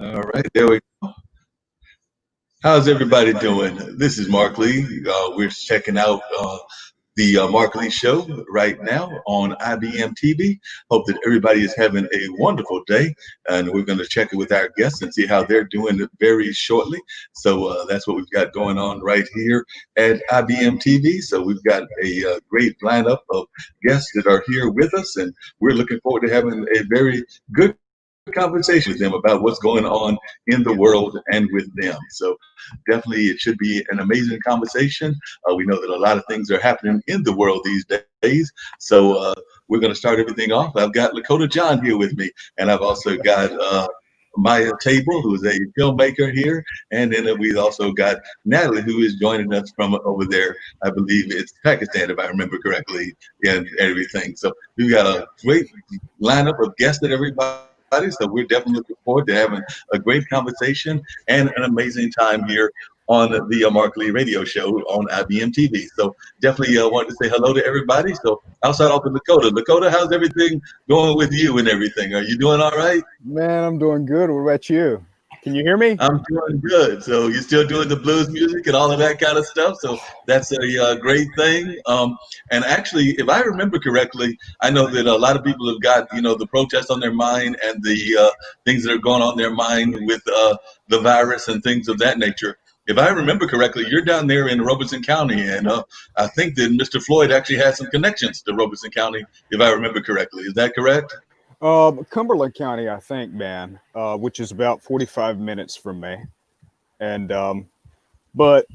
All right, there we go. How's everybody doing? This is Mark Lee. We're checking out the Mark Lee Show right now on IBM TV. Hope that everybody is having a wonderful day, and we're going to check it with our guests and see how they're doing very shortly. So that's what we've got going on right here at IBM TV. So we've got a great lineup of guests that are here with us, and we're looking forward to having a very good conversation with them about what's going on in the world and with them. So definitely it should be an amazing conversation. We know that a lot of things are happening in the world these days. So we're going to start everything off. I've got Lakota John here with me, and I've also got Maya Table, who's a filmmaker here. And then we've also got Natalie, who is joining us from over there. I believe it's Pakistan, if I remember correctly, and everything. So we've got a great lineup of guests that everybody. So we're definitely looking forward to having a great conversation and an amazing time here on the Mark Lee Radio Show on IBM TV. So definitely wanted to say hello to everybody. So I'll start off with Lakota. Lakota, how's everything going with you and everything? Are you doing all right? Man, I'm doing good. What about you? Can you hear me? I'm doing good. So you're still doing the blues music and all of that kind of stuff. So that's a great thing. And actually, if I remember correctly, I know that a lot of people have got, the protests on their mind and the things that are going on in their mind with the virus and things of that nature. If I remember correctly, you're down there in Robeson County, and I think that Mr. Floyd actually has some connections to Robeson County, if I remember correctly. Is that correct? Cumberland County, I think, man, which is about 45 minutes from me. And but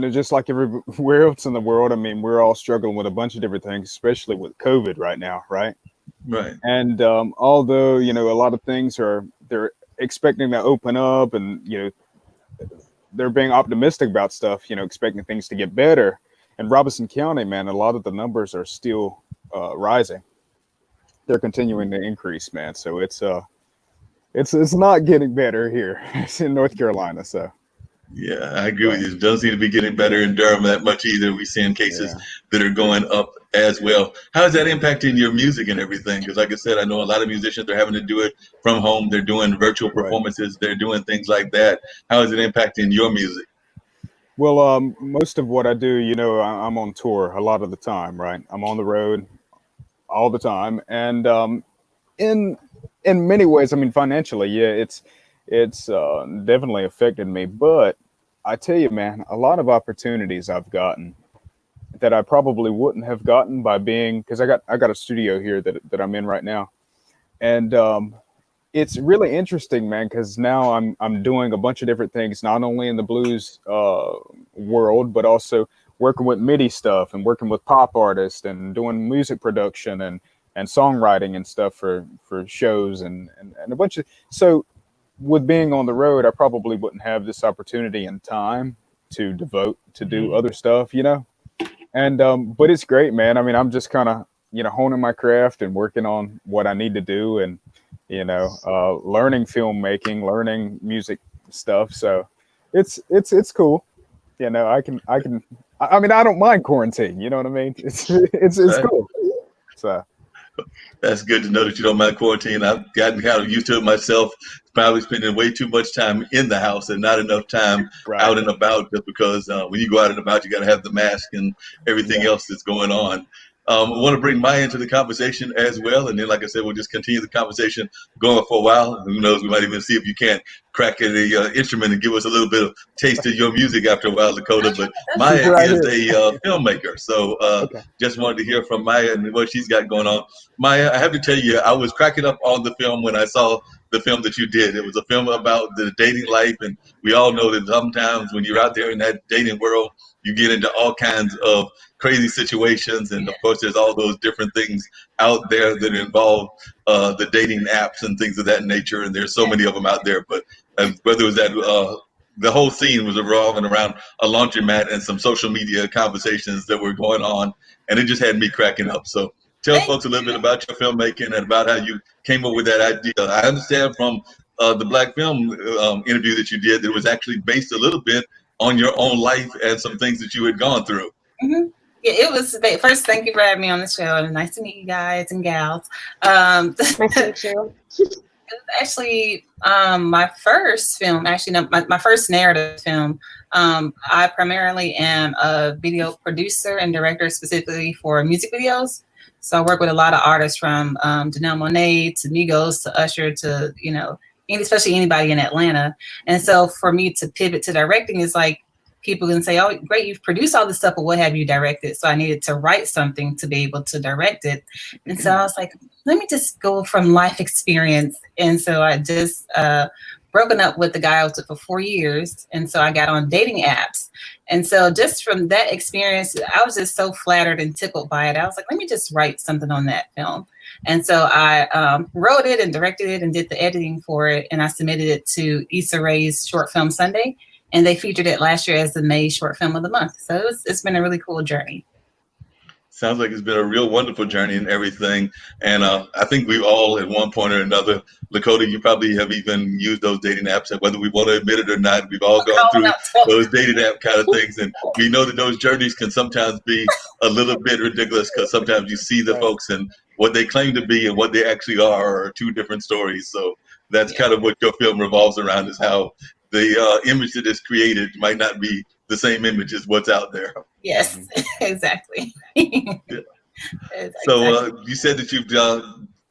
just like everywhere else in the world, I mean, we're all struggling with a bunch of different things, especially with COVID right now, right? Right. And although a lot of things they're expecting to open up, and they're being optimistic about stuff, expecting things to get better. In Robeson County, man, a lot of the numbers are still rising. They're continuing to increase, man. So it's not getting better here. It's in North Carolina, so. Yeah, I agree with you. It doesn't seem to be getting better in Durham that much either. We're seeing cases that are going up as well. How is that impacting your music and everything? Because like I said, I know a lot of musicians are having to do it from home. They're doing virtual performances. They're doing things like that. How is it impacting your music? Well, most of what I do, I'm on tour a lot of the time, right? I'm on the road all the time, and in many ways, I mean, financially, yeah, it's definitely affected me. But I tell you, man, a lot of opportunities I've gotten that I probably wouldn't have gotten by being, because I got a studio here that I'm in right now, and it's really interesting, man, because now I'm doing a bunch of different things, not only in the blues world, but also working with MIDI stuff and working with pop artists and doing music production and songwriting and stuff for shows and a bunch of. So with being on the road, I probably wouldn't have this opportunity and time to devote to do other stuff, and but it's great, man. I mean, I'm just kind of honing my craft and working on what I need to do, and learning filmmaking, learning music stuff. So it's cool. I mean, I don't mind quarantine. You know what I mean? It's Right. cool. So That's good to know that you don't mind quarantine. I've gotten kind of used to it myself, probably spending way too much time in the house and not enough time right, out and about, just because when you go out and about, you got to have the mask and everything yeah. else that's going on. I want to bring Maya into the conversation as well. And then, like I said, we'll just continue the conversation going for a while. Who knows, we might even see if you can't crack the instrument and give us a little bit of taste of your music after a while, Dakota. But Maya Right is here. a filmmaker. So Okay. just wanted to hear from Maya and what she's got going on. Maya, I have to tell you, I was cracking up on the film when I saw the film that you did. It was a film about the dating life, and we all know that sometimes when you're out there in that dating world, you get into all kinds of crazy situations, and of course, there's all those different things out there that involve the dating apps and things of that nature. And there's so many of them out there. But whether it was that the whole scene was revolving around a laundromat and some social media conversations that were going on, and it just had me cracking up. So tell folks a little bit about your filmmaking and about how you came up with that idea. I understand from the Black Film interview that you did that it was actually based a little bit on your own life and some things that you had gone through. Mm-hmm. Yeah, it was first. Thank you for having me on the show, and nice to meet you guys and gals. Nice to meet you. It was actually my first film, actually, no, my first narrative film. I primarily am a video producer and director specifically for music videos. So I work with a lot of artists from Janelle Monáe to Migos to Usher to, especially anybody in Atlanta. And so for me to pivot to directing is like, people can say, oh, great, you've produced all this stuff, but what have you directed? So I needed to write something to be able to direct it. And so I was like, let me just go from life experience. And so I just broken up with the guy I was with for 4 years. And so I got on dating apps. And so just from that experience, I was just so flattered and tickled by it. I was like, let me just write something on that film. And so I wrote it and directed it and did the editing for it. And I submitted it to Issa Rae's Short Film Sunday. And they featured it last year as the May Short Film of the Month. So it's been a really cool journey. Sounds like it's been a real wonderful journey and everything. And I think we've all, at one point or another, Lakota, you probably have even used those dating apps, and whether we want to admit it or not, we've all gone through those dating app kind of things. And we know that those journeys can sometimes be a little bit ridiculous, because sometimes you see the folks and what they claim to be and what they actually are two different stories. So that's kind of what your film revolves around, is how the image that is created might not be the same image as what's out there. Yes, exactly. Yeah. So you said that you've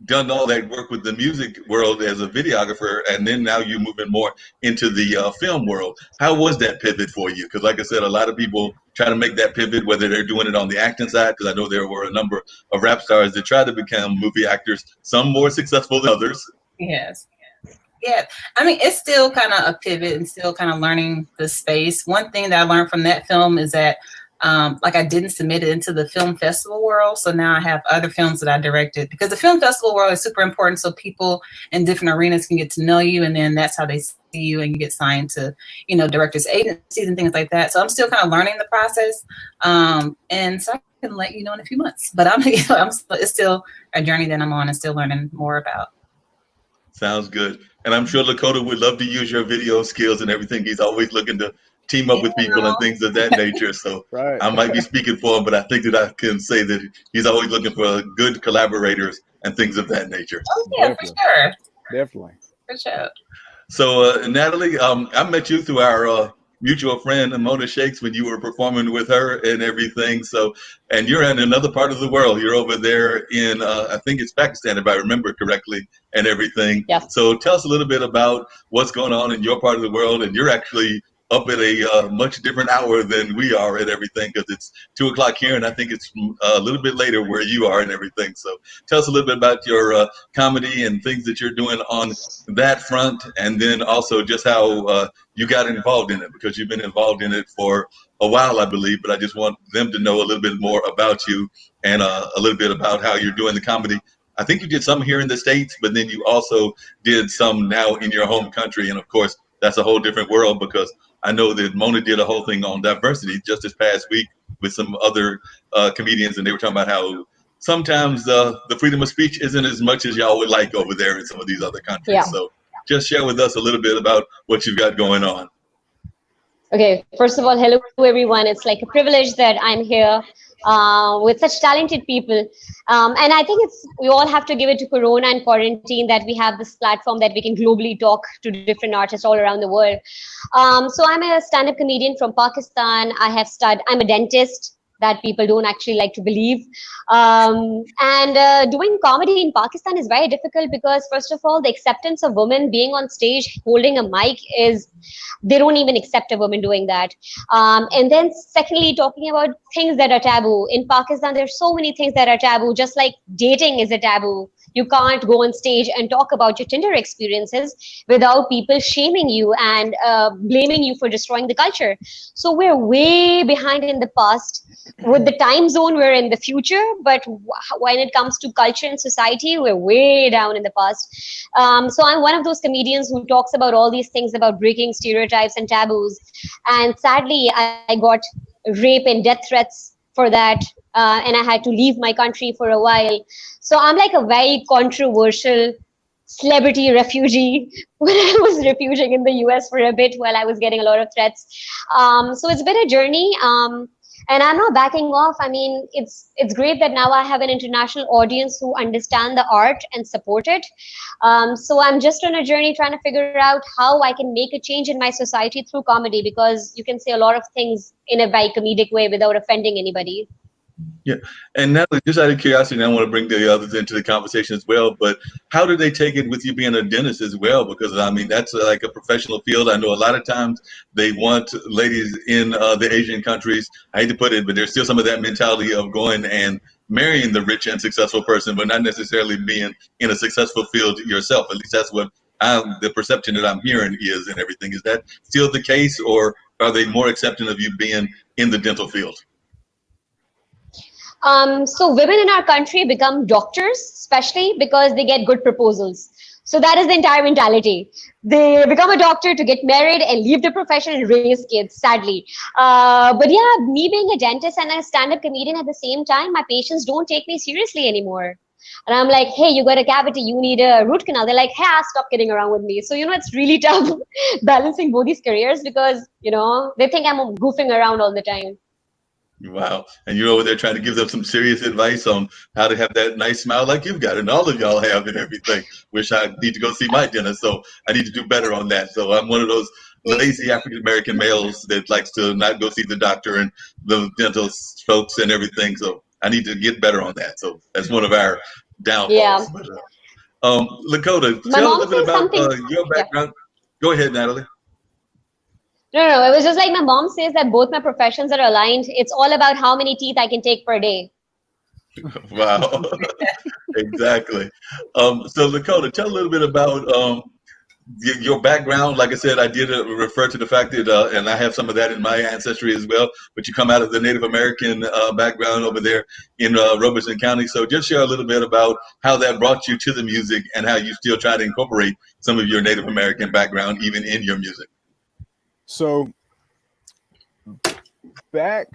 done all that work with the music world as a videographer, and then now you're moving more into the film world. How was that pivot for you? Because like I said, a lot of people try to make that pivot, whether they're doing it on the acting side, because I know there were a number of rap stars that tried to become movie actors, some more successful than others. Yes. Yeah, I mean, it's still kind of a pivot and still kind of learning the space. One thing that I learned from that film is that I didn't submit it into the film festival world. So now I have other films that I directed, because the film festival world is super important. So people in different arenas can get to know you, and then that's how they see you, and you get signed to, directors' agencies and things like that. So I'm still kind of learning the process. And so I can let you know in a few months, but it's still a journey that I'm on and still learning more about. Sounds good. And I'm sure Lakota would love to use your video skills and everything. He's always looking to team up with people and things of that nature. So I might be speaking for him, but I think that I can say that he's always looking for good collaborators and things of that nature. Oh, yeah, definitely. For sure. Definitely. For sure. So, Natalie, I met you through our mutual friend, Mona Shakes, when you were performing with her and everything. So, and you're in another part of the world. You're over there in, I think it's Pakistan, if I remember correctly, and everything. Yeah. So tell us a little bit about what's going on in your part of the world. And you're actually up at a much different hour than we are and everything, because it's 2:00 here, and I think it's a little bit later where you are and everything. So tell us a little bit about your comedy and things that you're doing on that front, and then also just how you got involved in it, because you've been involved in it for a while, I believe, but I just want them to know a little bit more about you and a little bit about how you're doing the comedy. I think you did some here in the States, but then you also did some now in your home country. And of course, that's a whole different world, because I know that Mona did a whole thing on diversity just this past week with some other comedians, and they were talking about how sometimes the freedom of speech isn't as much as y'all would like over there in some of these other countries. Yeah. So just share with us a little bit about what you've got going on. Okay, first of all, hello everyone. It's like a privilege that I'm here with such talented people. And I think we all have to give it to Corona and quarantine that we have this platform that we can globally talk to different artists all around the world. So I'm a stand-up comedian from Pakistan. I'm a dentist, that people don't actually like to believe. And doing comedy in Pakistan is very difficult, because first of all, the acceptance of women being on stage holding a mic they don't even accept a woman doing that. And then secondly, talking about things that are taboo. In Pakistan, there's so many things that are taboo, just like dating is a taboo. You can't go on stage and talk about your Tinder experiences without people shaming you and blaming you for destroying the culture. So we're way behind in the past. With the time zone, we're in the future. But when it comes to culture and society, we're way down in the past. So I'm one of those comedians who talks about all these things about breaking stereotypes and taboos. And sadly, I got rape and death threats for that. And I had to leave my country for a while. So I'm like a very controversial celebrity refugee when I was refuging in the US for a bit while I was getting a lot of threats. So it's been a journey. and I'm not backing off. I mean, it's great that now I have an international audience who understand the art and support it. So I'm just on a journey trying to figure out how I can make a change in my society through comedy, because you can say a lot of things in a very comedic way without offending anybody. Yeah. And Natalie, just out of curiosity, and I want to bring the others into the conversation as well, but how do they take it with you being a dentist as well? Because, I mean, that's like a professional field. I know a lot of times they want ladies in the Asian countries, I hate to put it, but there's still some of that mentality of going and marrying the rich and successful person, but not necessarily being in a successful field yourself. At least that's what the perception that I'm hearing is and everything. Is that still the case, or are they more accepting of you being in the dental field? So women in our country become doctors, especially because they get good proposals. So that is the entire mentality. They become a doctor to get married and leave the profession and raise kids, sadly. But yeah, me being a dentist and a stand-up comedian at the same time, my patients don't take me seriously anymore. And I'm like, hey, you got a cavity, you need a root canal. They're like, hey, stop kidding around with me. So, it's really tough balancing both these careers, because, they think I'm goofing around all the time. Wow. And you're over there trying to give them some serious advice on how to have that nice smile like you've got and all of y'all have and everything. Wish I need to go see my dentist, so I need to do better on that. So I'm one of those lazy African-American males that likes to not go see the doctor and the dental folks and everything. So I need to get better on that. So that's one of our downfalls. Yeah. But, Lakota, My tell a mom little bit says about something. your Yeah. background. Go ahead, Natalie. No. It was just like my mom says that both my professions are aligned. It's all about how many teeth I can take per day. Wow. Exactly. So Lakota, tell a little bit about your background. Like I said, I did refer to the fact that, and I have some of that in my ancestry as well, but you come out of the Native American background over there in Robeson County. So just share a little bit about how that brought you to the music and how you still try to incorporate some of your Native American background even in your music. So back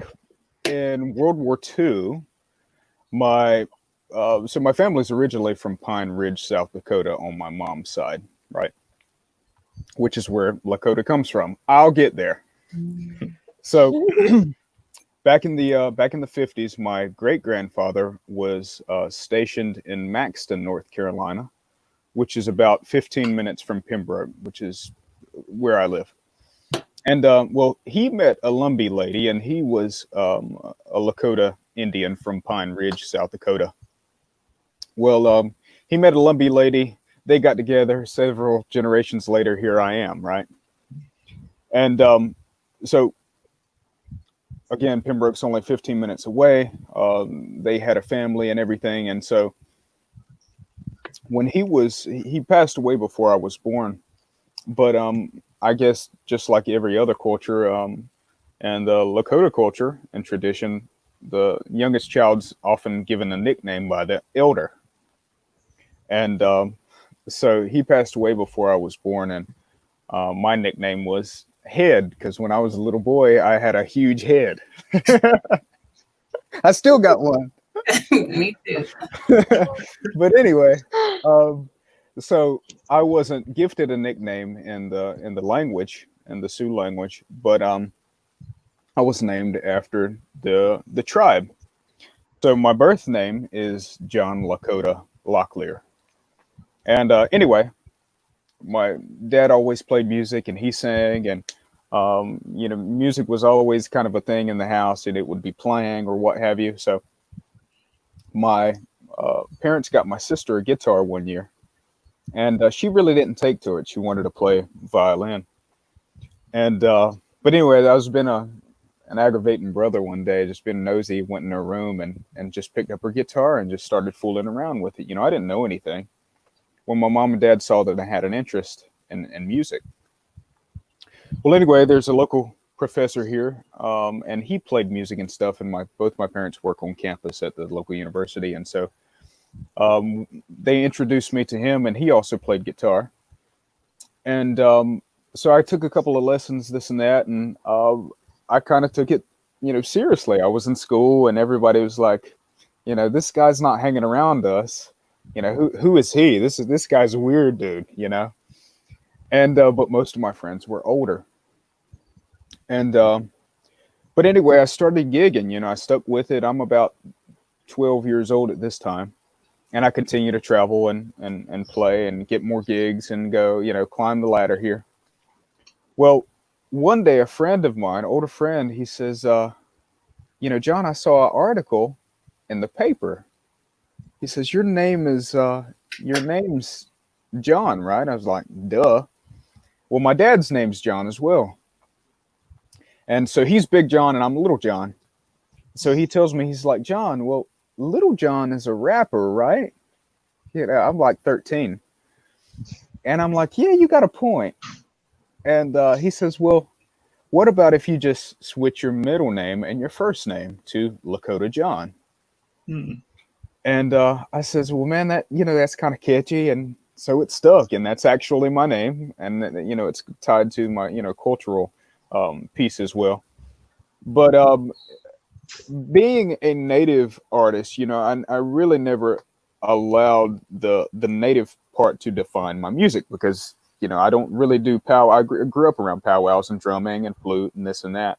in World War II, my family's originally from Pine Ridge, South Dakota on my mom's side, right? Which is where Lakota comes from. I'll get there. So back in the 50s, my great grandfather was stationed in Maxton, North Carolina, which is about 15 minutes from Pembroke, which is where I live. And he met a Lumbee lady, and he was a Lakota Indian from Pine Ridge, South Dakota. Well, he met a Lumbee lady. They got together. Several generations later, here I am, right? And so, again, Pembroke's only 15 minutes away. They had a family and everything. And so when he passed away before I was born. But I guess just like every other culture, and the Lakota culture and tradition, the youngest child's often given a nickname by the elder. And so he passed away before I was born, and my nickname was Head, because when I was a little boy, I had a huge head. I still got one. Me too. But anyway, so I wasn't gifted a nickname in the language, in the Sioux language, but I was named after the tribe. So my birth name is John Lakota Locklear. And anyway, my dad always played music, and he sang, and music was always kind of a thing in the house, and it would be playing or what have you. So my parents got my sister a guitar one year, and she really didn't take to it. She wanted to play violin. And but anyway, I was been an aggravating brother one day, just being nosy, went in her room and just picked up her guitar and just started fooling around with it. I didn't know anything. When my mom and dad saw that I had an interest in music. Well, anyway, there's a local professor here, and he played music and stuff, and both my parents work on campus at the local university, and so they introduced me to him, and he also played guitar. And so I took a couple of lessons, this and that, and I kind of took it, seriously. I was in school, and everybody was like, this guy's not hanging around us. Who is he? This guy's a weird dude, And but most of my friends were older. And but But anyway, I started gigging, I stuck with it. I'm about 12 years old at this time. And I continue to travel and play and get more gigs and go, climb the ladder here. Well, one day a friend of mine, older friend, he says, John, I saw an article in the paper. He says, your name's John, right? I was like, duh. Well, my dad's name's John as well. And so he's Big John and I'm Little John. So he tells me, he's like, John, well, Little John is a rapper, right? I'm like 13. And I'm like, yeah, you got a point. And he says, well, what about if you just switch your middle name and your first name to Lakota John? And I says, well, man, that's kind of catchy. And so it stuck. And that's actually my name. And, it's tied to my, cultural piece as well. But being a native artist, I really never allowed the native part to define my music because, I don't really do I grew up around powwows and drumming and flute and this and that.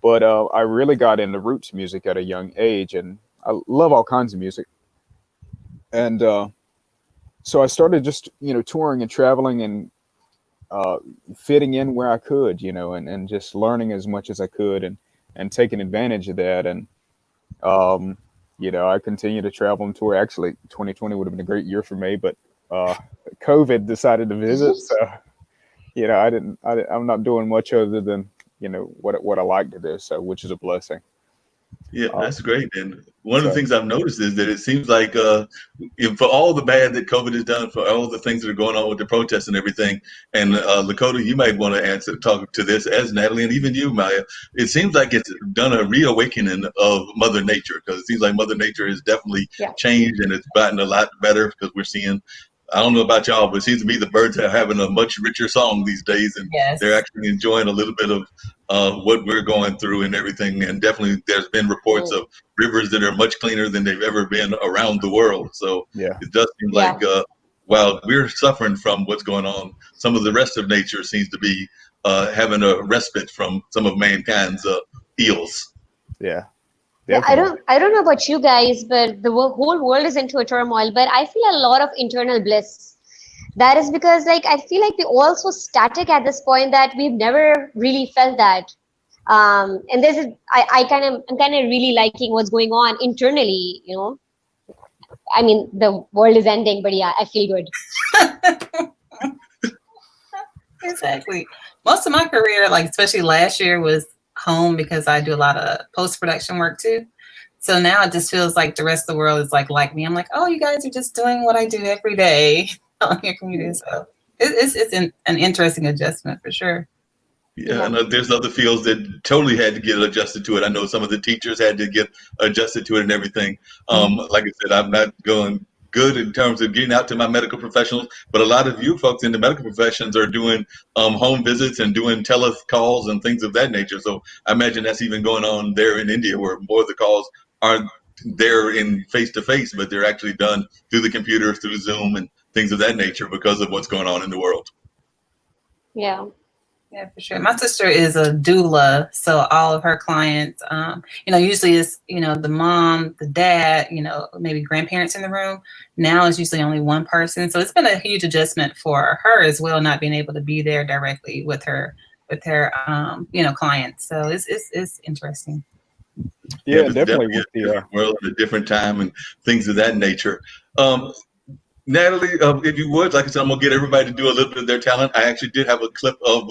But I really got into roots music at a young age, and I love all kinds of music. And so I started just, touring and traveling and fitting in where I could, and just learning as much as I could and taking advantage of that. And, I continue to travel and tour. Actually, 2020 would have been a great year for me, but COVID decided to visit. So, I'm not doing much other than, what I like to do. So, which is a blessing. Yeah, that's great. And one of the things I've noticed is that it seems like for all the bad that COVID has done, for all the things that are going on with the protests and everything, and Lakota, you might want to talk to this as Natalie, and even you, Maya. It seems like it's done a reawakening of Mother Nature, because it seems like Mother Nature has definitely changed and it's gotten a lot better, because we're seeing, I don't know about y'all, but it seems to me the birds are having a much richer song these days, and they're actually enjoying a little bit of what we're going through and everything. And definitely there's been reports of rivers that are much cleaner than they've ever been around the world. So it does seem like while we're suffering from what's going on, some of the rest of nature seems to be having a respite from some of mankind's ills. Yeah. I don't know about you guys, but the whole world is into a turmoil, but I feel a lot of internal bliss. That is because I feel like we're all so static at this point that we've never really felt that. And I'm kind of really liking what's going on internally, I mean, the world is ending, but yeah, I feel good. Exactly. Most of my career, especially last year, was home because I do a lot of post-production work too. So now it just feels like the rest of the world is like me. I'm like, oh, you guys are just doing what I do every day on your community. So it's an interesting adjustment for sure. Yeah, and there's other fields that totally had to get adjusted to it. I know some of the teachers had to get adjusted to it and everything. Like I said, I'm not going good in terms of getting out to my medical professionals, but a lot of you folks in the medical professions are doing home visits and doing telecalls and things of that nature. So I imagine that's even going on there in India, where more of the calls aren't there in face-to-face, but they're actually done through the computer, through Zoom and things of that nature because of what's going on in the world. Yeah. Yeah, for sure. My sister is a doula, so all of her clients, usually it's, the mom, the dad, maybe grandparents in the room. Now it's usually only one person. So it's been a huge adjustment for her as well, not being able to be there directly with her clients. So it's interesting. Yeah, definitely with the world at a different time and things of that nature. Natalie, if you would, like I said, I'm going to get everybody to do a little bit of their talent. I actually did have a clip of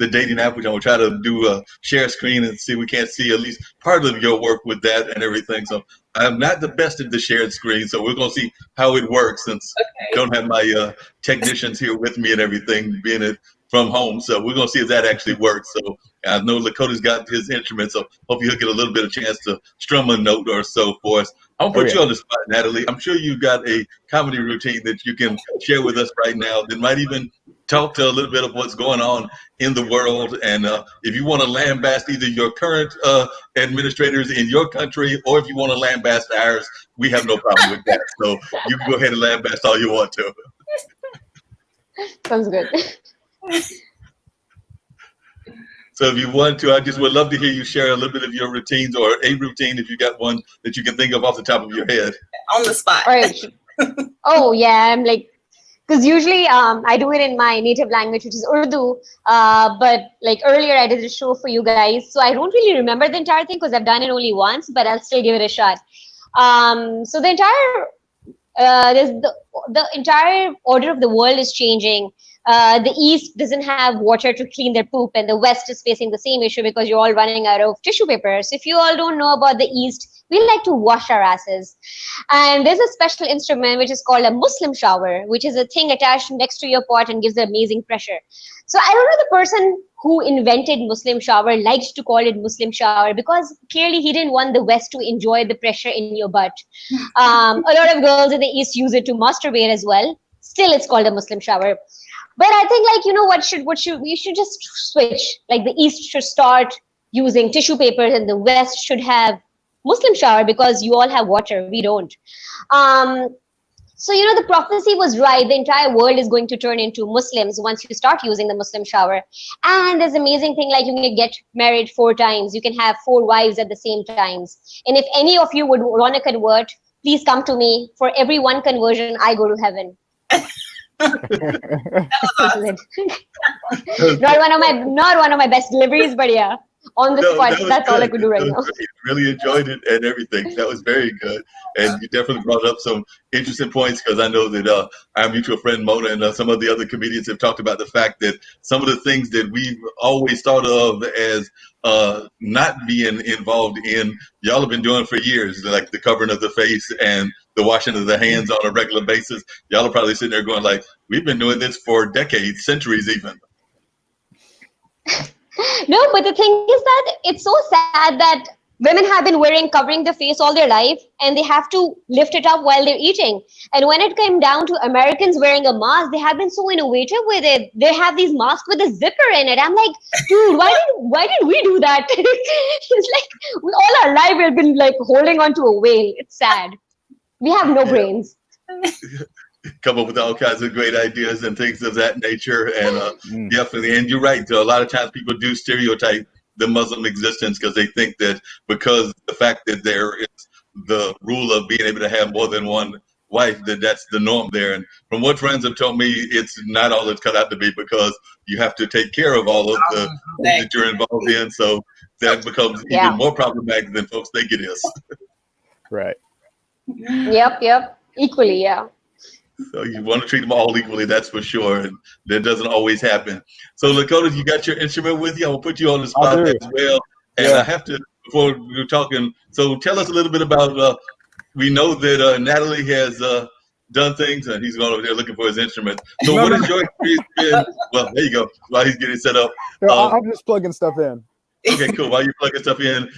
the dating app, which I'm going to try to do a share screen and see if we can't see at least part of your work with that and everything. So I'm not the best at the shared screen, so we're going to see how it works since I don't have my technicians here with me and everything, being it from home. So we're going to see if that actually works. So I know Lakota's got his instrument, so hopefully he'll get a little bit of chance to strum a note or so for us. I'll put you on the spot, Natalie. I'm sure you've got a comedy routine that you can share with us right now that might even talk to a little bit of what's going on in the world. And if you want to lambast either your current administrators in your country, or if you want to lambast ours, we have no problem with that. So you can go ahead and lambast all you want to. Sounds good. So if you want to, I just would love to hear you share a little bit of your routines or a routine if you got one that you can think of off the top of your head. On the spot. All right. Oh yeah, I'm like, because usually I do it in my native language, which is Urdu. But like earlier, I did a show for you guys, so I don't really remember the entire thing because I've done it only once, but I'll still give it a shot. So the entire the entire order of the world is changing. The East doesn't have water to clean their poop, and the West is facing the same issue because you're all running out of tissue paper. So if you all don't know about the East, we like to wash our asses. And there's a special instrument which is called a Muslim shower, which is a thing attached next to your pot and gives amazing pressure. So I don't know the person who invented Muslim shower liked to call it Muslim shower because clearly he didn't want the West to enjoy the pressure in your butt. A lot of girls in the East use it to masturbate as well. Still, it's called a Muslim shower. But I think, like, you know, we should just switch. Like, the East should start using tissue papers and the West should have Muslim shower because you all have water. We don't. So, you know, the prophecy was right. The entire world is going to turn into Muslims once you start using the Muslim shower. And there's amazing thing, like you can get married 4 times. You can have 4 wives at the same times. And if any of you would want to convert, please come to me. For every 1 conversion, I go to heaven. Awesome. not one of my best deliveries, but yeah, on the spot. That's good. all I could do right now. Great. Really enjoyed it and everything. That was very good, and you definitely brought up some interesting points because I know that our mutual friend Mona and some of the other comedians have talked about the fact that some of the things that we've always thought of as not being involved in, y'all have been doing for years, like the covering of the face and the washing of the hands on a regular basis. Y'all are probably sitting there going like, we've been doing this for decades, centuries even. No, but the thing is that it's so sad that women have been covering their face all their life and they have to lift it up while they're eating. And when it came down to Americans wearing a mask, they have been so innovative with it. They have these masks with a zipper in it. I'm like, dude, why did we do that? It's like all our life we've been like holding on to a whale. It's sad. We have no brains. Come up with all kinds of great ideas and things of that nature. And definitely, and you're right, a lot of times people do stereotype the Muslim existence because they think that because the fact that there is the rule of being able to have more than one wife, that's the norm there. And from what friends have told me, it's not all it's cut out to be because you have to take care of all of the things that you're involved in. So that becomes even more problematic than folks think it is. Right. Yep. Equally, yeah. So you want to treat them all equally, that's for sure. And that doesn't always happen. So Lakota, you got your instrument with you? I will put you on the spot as well. And I have to, before we were talking, so tell us a little bit about, we know that Natalie has done things, and he's going over there looking for his instrument. So what has your experience been? Well, there you go, while he's getting set up. I'm just plugging stuff in. Okay, cool. While you're plugging stuff in,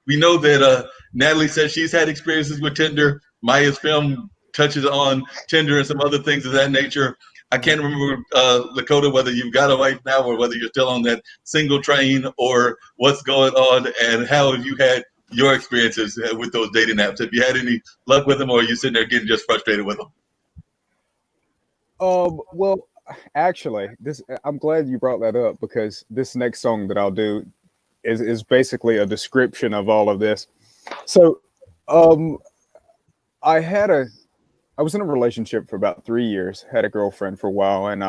we know that Natalie says she's had experiences with Tinder. Maya's film touches on Tinder and some other things of that nature. I can't remember, Lakota, whether you've got a wife now or whether you're still on that single train or what's going on, and how have you had your experiences with those dating apps? Have you had any luck with them, or are you sitting there getting just frustrated with them? Well, actually, I'm glad you brought that up because this next song that I'll do is basically a description of all of this. So, I was in a relationship for about 3 years, had a girlfriend for a while. And,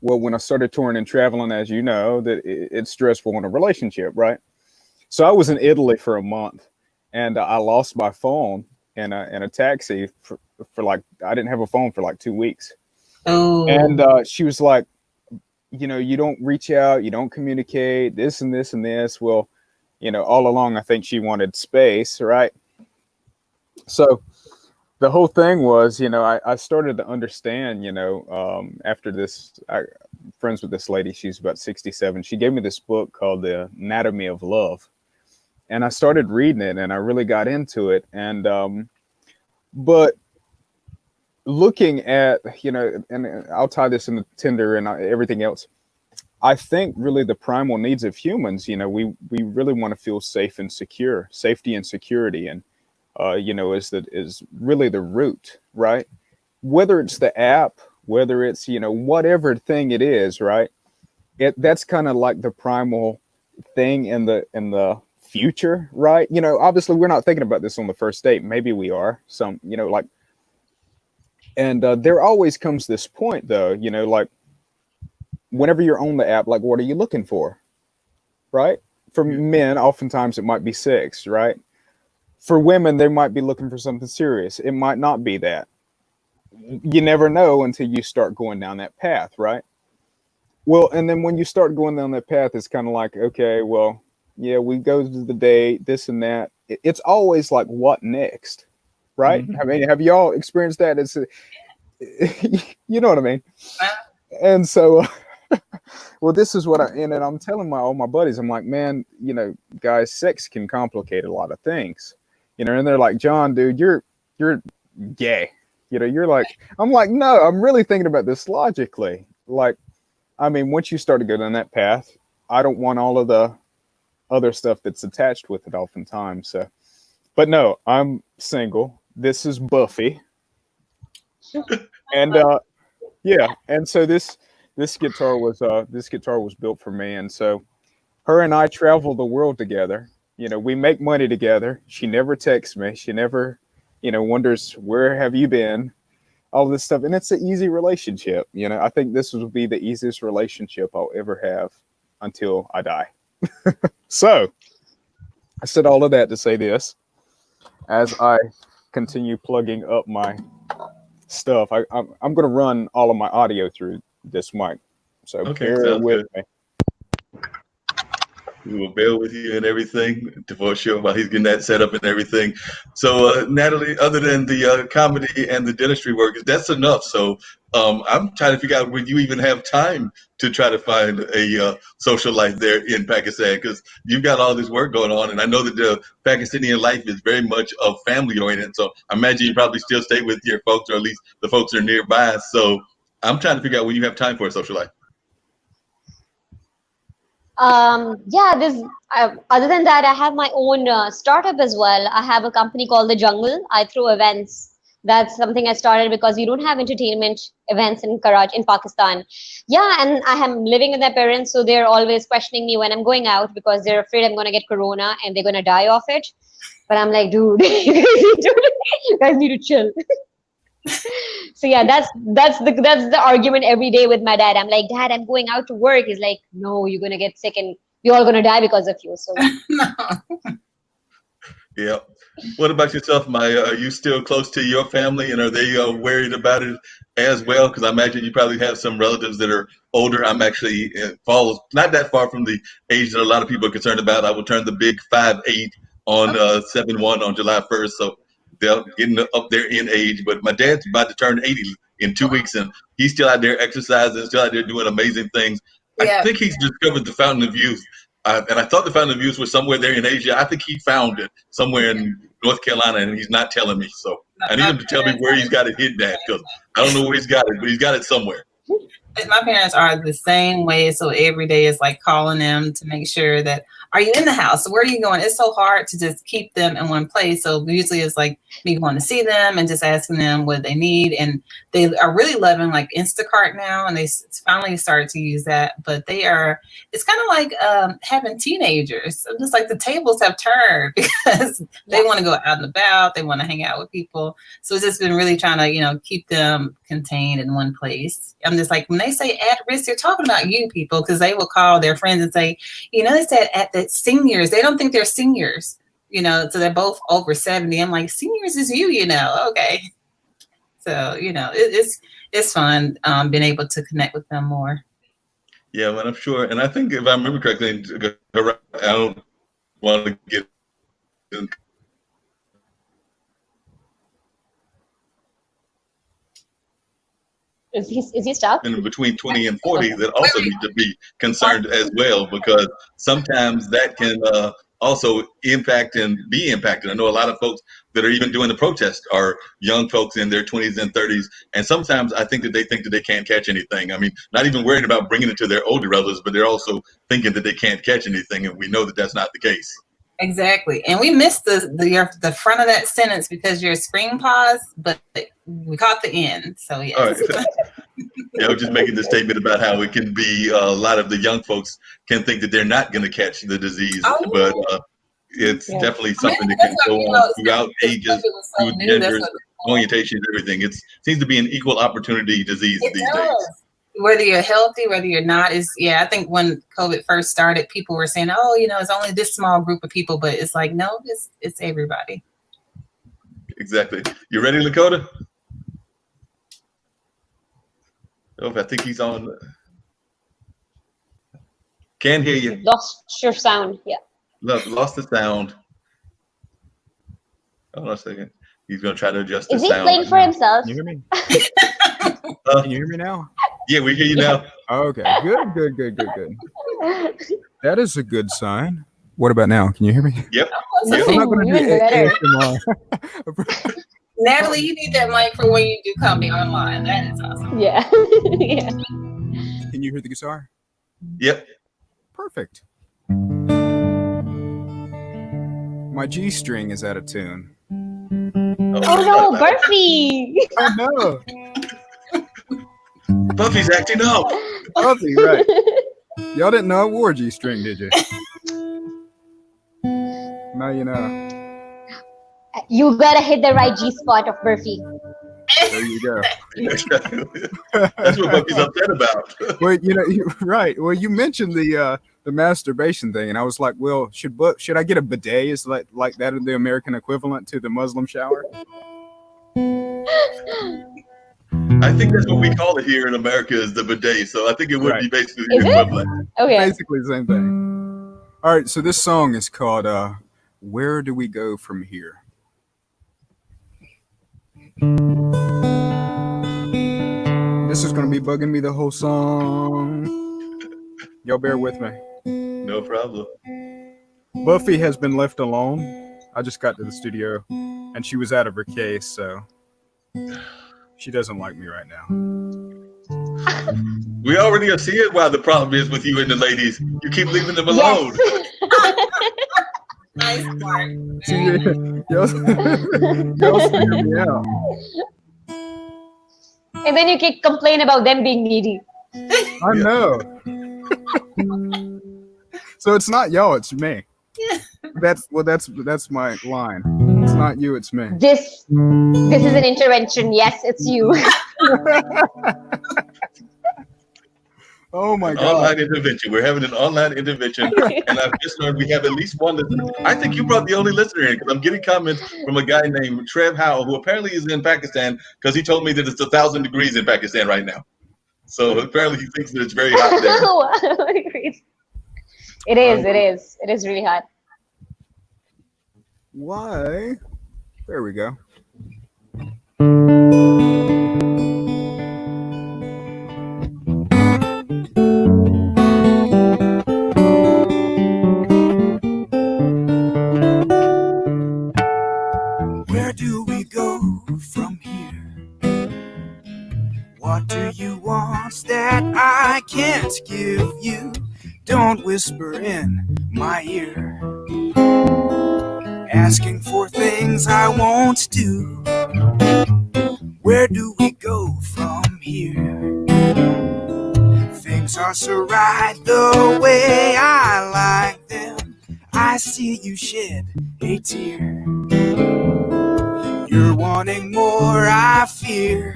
well, when I started touring and traveling, as you know, that it's stressful in a relationship, right? So I was in Italy for a month and I lost my phone in a taxi for like, I didn't have a phone for like 2 weeks. Oh. And she was like, you know, you don't reach out, you don't communicate, this and this and this. Well, you know, all along, I think she wanted space, right? So the whole thing was, you know, I started to understand, you know, after this, friends with this lady, she's about 67. She gave me this book called The Anatomy of Love. And I started reading it and I really got into it. And, but looking at, you know, and I'll tie this into Tinder and everything else. I think really the primal needs of humans, you know, we really want to feel safe and secure, safety and security. And, you know, is really the root, right? Whether it's the app, whether it's, you know, whatever thing it is, right? that's kind of like the primal thing in the future, right? You know, obviously we're not thinking about this on the first date. Maybe we are, some, you know, like, and there always comes this point though, you know, like whenever you're on the app, like what are you looking for, right? For men, oftentimes it might be sex, right? For women, they might be looking for something serious. It might not be that. You never know until you start going down that path, right? Well, and then when you start going down that path, it's kind of like, okay, well, yeah, we go to the date, this and that. It's always like, what next, right? I mean, have y'all experienced that? It's, you know what I mean? And so, well, this is what and I'm telling all my buddies, I'm like, man, you know, guys, sex can complicate a lot of things, you know, and they're like, John, dude, you're gay. You know, you're like, I'm like, no, I'm really thinking about this logically. Like, I mean, once you start to go down that path, I don't want all of the other stuff that's attached with it oftentimes. So, but no, I'm single. This is Buffy. And yeah, and so this guitar was built for me. And so her and I travel the world together. You know, we make money together. She never texts me. She never, you know, wonders, where have you been? All this stuff. And it's an easy relationship. You know, I think this will be the easiest relationship I'll ever have until I die. So I said all of that to say this, as I continue plugging up my stuff, I'm going to run all of my audio through this mic. So Okay, bear with me. We will bear with you and everything for sure while he's getting that set up and everything. So, Natalie, other than the comedy and the dentistry work, that's enough. So I'm trying to figure out when you even have time to try to find a social life there in Pakistan, because you've got all this work going on. And I know that the Pakistani life is very much of family oriented. So I imagine you probably still stay with your folks, or at least the folks that are nearby. So I'm trying to figure out when you have time for a social life. Yeah, other than that, I have my own startup as well. I have a company called The Jungle. I throw events. That's something I started because we don't have entertainment events in Karachi, in Pakistan. Yeah, and I am living with my parents, so they're always questioning me when I'm going out because they're afraid I'm going to get corona and they're going to die of it. But I'm like, dude, you guys need to chill. So yeah, that's the argument every day with my dad. I'm like, Dad, I'm going out to work. He's like, no, you're gonna get sick and we're all gonna die because of you. So yeah. What about yourself, Maya? Are you still close to your family, and are they worried about it as well? Because I imagine you probably have some relatives that are older. I'm actually falls not that far from the age that a lot of people are concerned about. I will turn the big 5'8" on 7/1 on July 1st. So they're getting up there in age. But my dad's about to turn 80 in 2 weeks, and he's still out there exercising, still out there doing amazing things. Yeah. I think he's discovered the Fountain of Youth. And I thought the Fountain of Youth was somewhere there in Asia. I think he found it somewhere in North Carolina, and he's not telling me. So I need him to tell me where he's got it hidden at, because I don't know where he's got it, but he's got it somewhere. My parents are the same way. So every day is like calling them to make sure that, are you in the house? Where are you going? It's so hard to just keep them in one place. So usually it's like me going to see them and just asking them what they need. And they are really loving like Instacart now. And they finally started to use that. But it's kind of like having teenagers. Just like the tables have turned because they want to go out and about. They want to hang out with people. So it's just been really trying to, keep them contained in one place. I'm just like, when they say at risk, they're talking about you people, because they will call their friends and say, they said at the seniors, they don't think they're seniors, so they're both over 70. I'm like, seniors is you, okay. So, it's fun being able to connect with them more. Yeah, well, I'm sure. And I think if I remember correctly, I don't want to get Is he stuck? in between 20 and 40 that also need to be concerned as well, because sometimes that can also impact and be impacted. I know a lot of folks that are even doing the protest are young folks in their 20s and 30s, and sometimes I think that they can't catch anything. I mean, not even worried about bringing it to their older relatives, but they're also thinking that they can't catch anything, and we know that that's not the case. Exactly. And we missed the front of that sentence because your screen paused, but we caught the end. So yeah. All right. Yeah, I was just making the statement about how it can be a lot of the young folks can think that they're not going to catch the disease, but it's definitely something that can go on throughout ages, through genders, orientations, everything. It seems to be an equal opportunity disease these days. Whether you're healthy, whether you're not, I think when COVID first started, people were saying, oh, it's only this small group of people, but it's like, no, it's everybody. Exactly. You ready, Lakota? Oh, I think he's on. Can't hear you. Lost your sound. Yeah. Lost the sound. Hold on a second. He's going to try to adjust the sound. Is he sound playing for himself? Can you hear me? Can you hear me now? Yeah, we hear you now. Okay. Good. That is a good sign. What about now? Can you hear me? Yep. I'm not going to do ASMR. Natalie, you need that mic for when you do comedy online. That is awesome. Yeah. Yeah. Can you hear the guitar? Yep. Perfect. My G string is out of tune. Oh no, Buffy! Oh no. Buffy's acting up. Buffy, right. Y'all didn't know I wore G string, did you? Now you know. You gotta hit the right G spot of Buffy. There you go. That's what Buffy's upset about. Well, right. Well, you mentioned the masturbation thing, and I was like, well, should I get a bidet? Is like that the American equivalent to the Muslim shower? I think that's what we call it here in America, is the bidet. So I think it would be basically the equivalent. Okay. Basically the same thing. All right. So this song is called "Where Do We Go From Here?" This is going to be bugging me the whole song. Y'all bear with me. No problem. Buffy has been left alone. I just got to the studio and she was out of her case, so she doesn't like me right now. We already are seeing why the problem is with you and the ladies. You keep leaving them alone. Nice, Mark. Y'all figure me out. And then you can complain about them being needy. I know. So it's not y'all, it's me. That's my line. It's not you, it's me. This is an intervention. Yes, it's you. Oh my God. Online intervention. We're having an online intervention. And I've just learned we have at least one listener. I think you brought the only listener in, because I'm getting comments from a guy named Trev Howell, who apparently is in Pakistan, because he told me that it's 1,000 degrees in Pakistan right now. So apparently he thinks that it's very hot there. It is really hot. Why? There we go. Where do we go from here? What do you want that I can't give you? Don't whisper in my ear, asking for things I won't do. Where do we go from here? Things are so right the way I like them. I see you shed a tear. You're wanting more, I fear.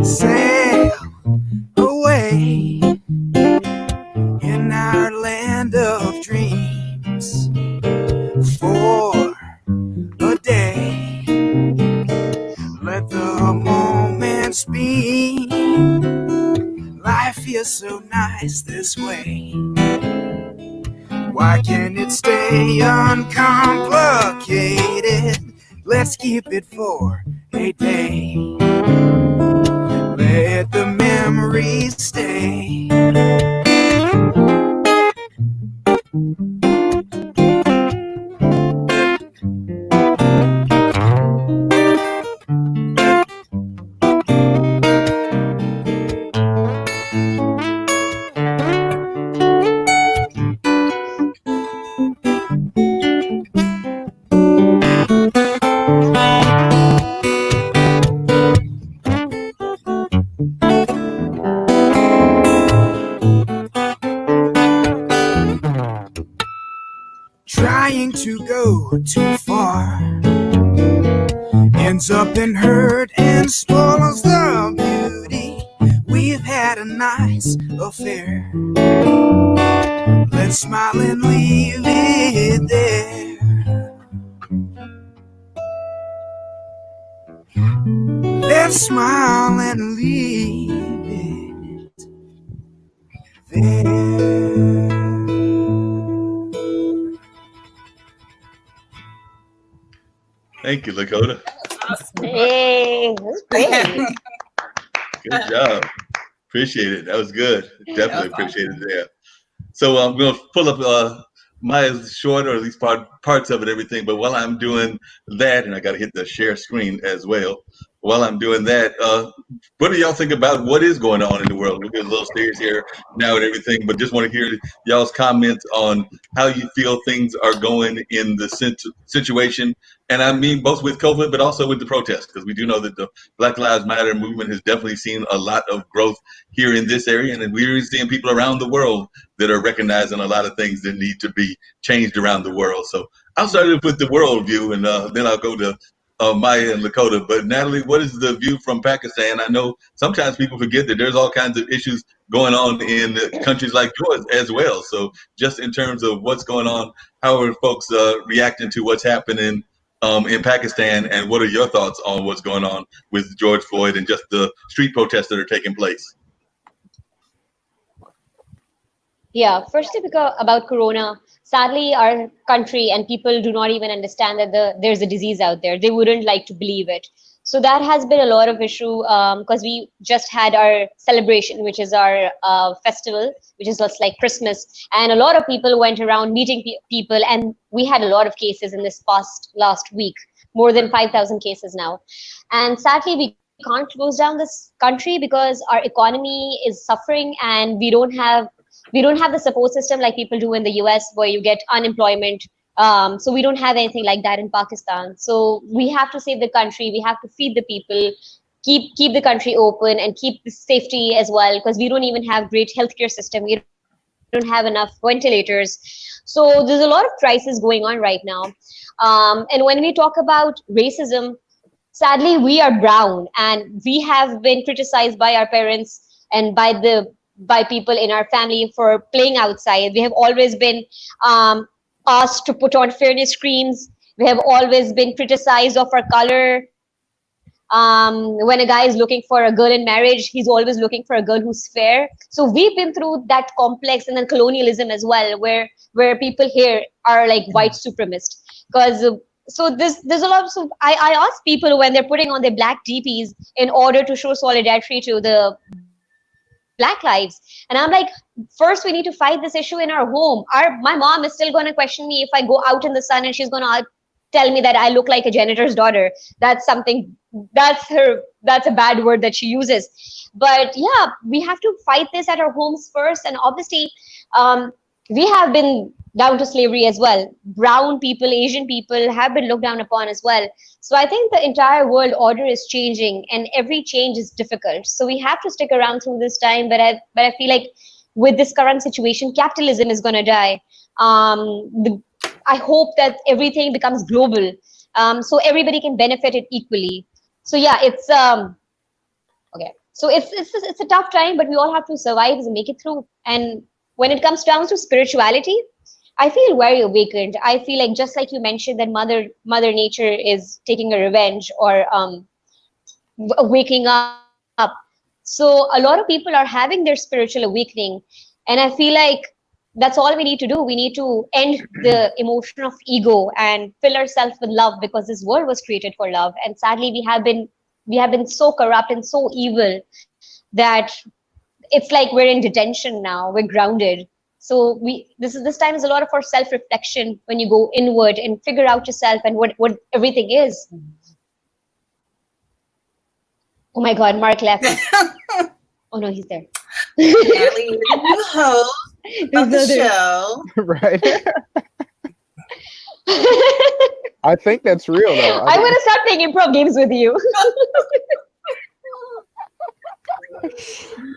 Sail away in our land of dreams for a day. Let the moments be. Life is so nice this way. Why can't it stay uncomplicated? Let's keep it for a day. Let the memories stay. too far ends up in hurt and spoils the beauty. We've had a nice affair. Let's smile and leave it there. Let's smile and leave it there. Thank you, Lakota. Hey, that's great. Good job. Appreciate it. That was good. Definitely appreciate it there. So I'm going to pull up my short, or at least parts of it, everything. But while I'm doing that, and I got to hit the share screen as well. While I'm doing that, what do y'all think about what is going on in the world? We'll get a little serious here now and everything, but just want to hear y'all's comments on how you feel things are going in the situation. And I mean both with COVID, but also with the protests, because we do know that the Black Lives Matter movement has definitely seen a lot of growth here in this area. And we're seeing people around the world that are recognizing a lot of things that need to be changed around the world. So I'll start with the world view, and then I'll go to Maya and Lakota. But Natalie, what is the view from Pakistan? I know sometimes people forget that there's all kinds of issues going on in countries like yours as well. So just in terms of what's going on, how are folks reacting to what's happening in Pakistan, and what are your thoughts on what's going on with George Floyd and just the street protests that are taking place? Yeah, firstly, because about Corona, sadly, our country and people do not even understand that there's a disease out there. They wouldn't like to believe it. So that has been a lot of issue because we just had our celebration, which is our festival, which is just like Christmas. And a lot of people went around meeting people, and we had a lot of cases in this last week, more than 5,000 cases now. And sadly, we can't close down this country because our economy is suffering, and we don't have the support system like people do in the US, where you get unemployment. So we don't have anything like that in Pakistan. So we have to save the country. We have to feed the people, keep the country open, and keep the safety as well, because we don't even have great healthcare system. We don't have enough ventilators. So there's a lot of crisis going on right now. And when we talk about racism, sadly, we are brown, and we have been criticized by our parents and by people in our family for playing outside. We have always been asked to put on fairness creams. We have always been criticized of our color. When a guy is looking for a girl in marriage, he's always looking for a girl who's fair. So we've been through that complex, and then colonialism as well, where people here are like white supremacists. Because so there's a lot. So I ask people when they're putting on their black DPs in order to show solidarity to the Black lives, and I'm like, first we need to fight this issue in our home. My mom is still going to question me if I go out in the sun, and she's going to tell me that I look like a janitor's daughter. That's a bad word that she uses. But yeah, we have to fight this at our homes first. And obviously, we have been down to slavery as well. Brown people, Asian people have been looked down upon as well. So I think the entire world order is changing, and every change is difficult. So we have to stick around through this time. But I feel like with this current situation, capitalism is going to die. I hope that everything becomes global, so everybody can benefit it equally. So yeah, it's okay. So it's a tough time, but we all have to survive and make it through. And when it comes down to spirituality, I feel very awakened. I feel like, just like you mentioned, that Mother Nature is taking a revenge, or waking up. So a lot of people are having their spiritual awakening, and I feel like that's all we need to do. We need to end the emotion of ego and fill ourselves with love, because this world was created for love. And sadly, we have been so corrupt and so evil that it's like we're in detention now. We're grounded. So this time is a lot of our self-reflection, when you go inward and figure out yourself and what everything is. Oh my God, Mark left. Oh no, he's there. Natalie, the new host of the show. Right. I think that's real, though. I'm gonna start playing improv games with you.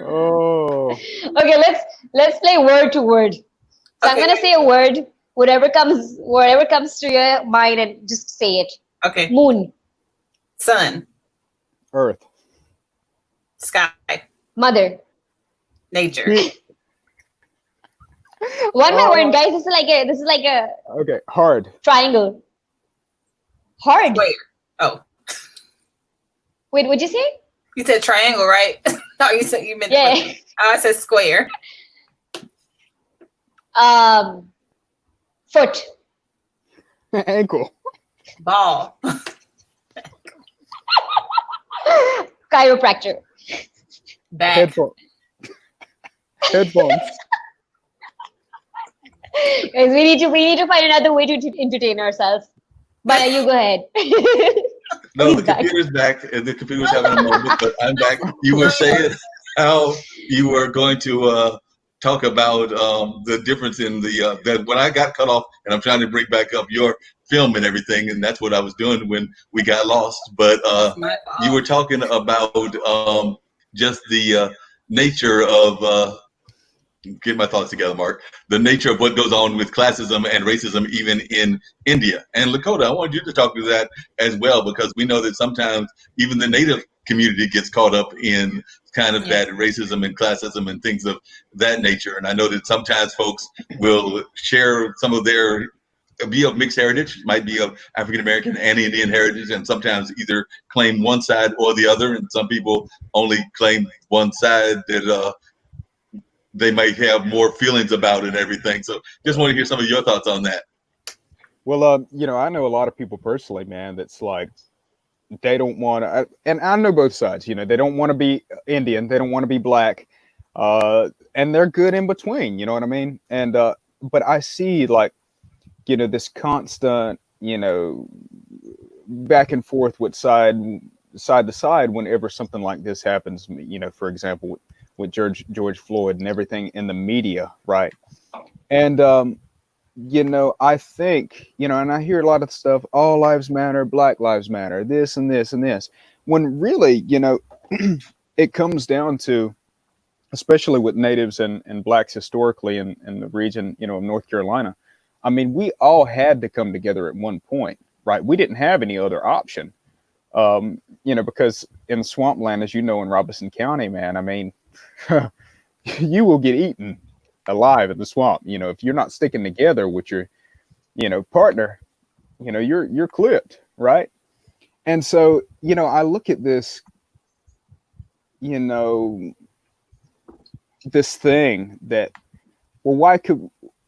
Oh. Okay, let's play word to word. So okay. I'm gonna say a word, Whatever comes to your mind, and just say it. Okay. Moon, Sun, Earth. sky, mother. nature, One by one, guys. This is like a Okay, hard. triangle. Hard. square. Oh, Wait, what'd you say? you said triangle, right? No, you meant. Yeah. I said square. Foot. Ankle. Ball. Chiropractor. Back. Headphone. Headphones. Guys, we need to find another way to entertain ourselves. But you go ahead. No, He's the back. computer's back, and the computer's having a moment, but I'm back. You were saying how you were going to talk about the difference in the that when I got cut off, and I'm trying to bring back up your film and everything, and that's what I was doing when we got lost. But you were talking about just the nature of get my thoughts together, Mark. The nature of what goes on with classism and racism, even in India and Lakota. I wanted you to talk to that as well, because we know that sometimes even the Native community gets caught up in kind of that racism and classism and things of that nature. And I know that sometimes folks will share some of their be of mixed heritage, might be of African American and Indian heritage, and sometimes either claim one side or the other. And some people only claim one side that they might have more feelings about it and everything. So just want to hear some of your thoughts on that. Well, I know a lot of people personally, man, that's like, they don't want to, and I know both sides, they don't want to be Indian, they don't want to be black, and they're good in between, you know what I mean? And, but I see like, this constant, back and forth with side to side whenever something like this happens, for example, with George Floyd and everything in the media, right? And I think, and I hear a lot of stuff, all lives matter, Black lives matter, this and this and this, when really, it comes down to, especially with natives and blacks historically in the region, of North Carolina. I mean, we all had to come together at one point, right? We didn't have any other option, because in swampland, as you know, in Robeson County, man, I mean, you will get eaten alive in the swamp. If you're not sticking together with your, partner, you're clipped, right? And so, I look at this, this thing that, well,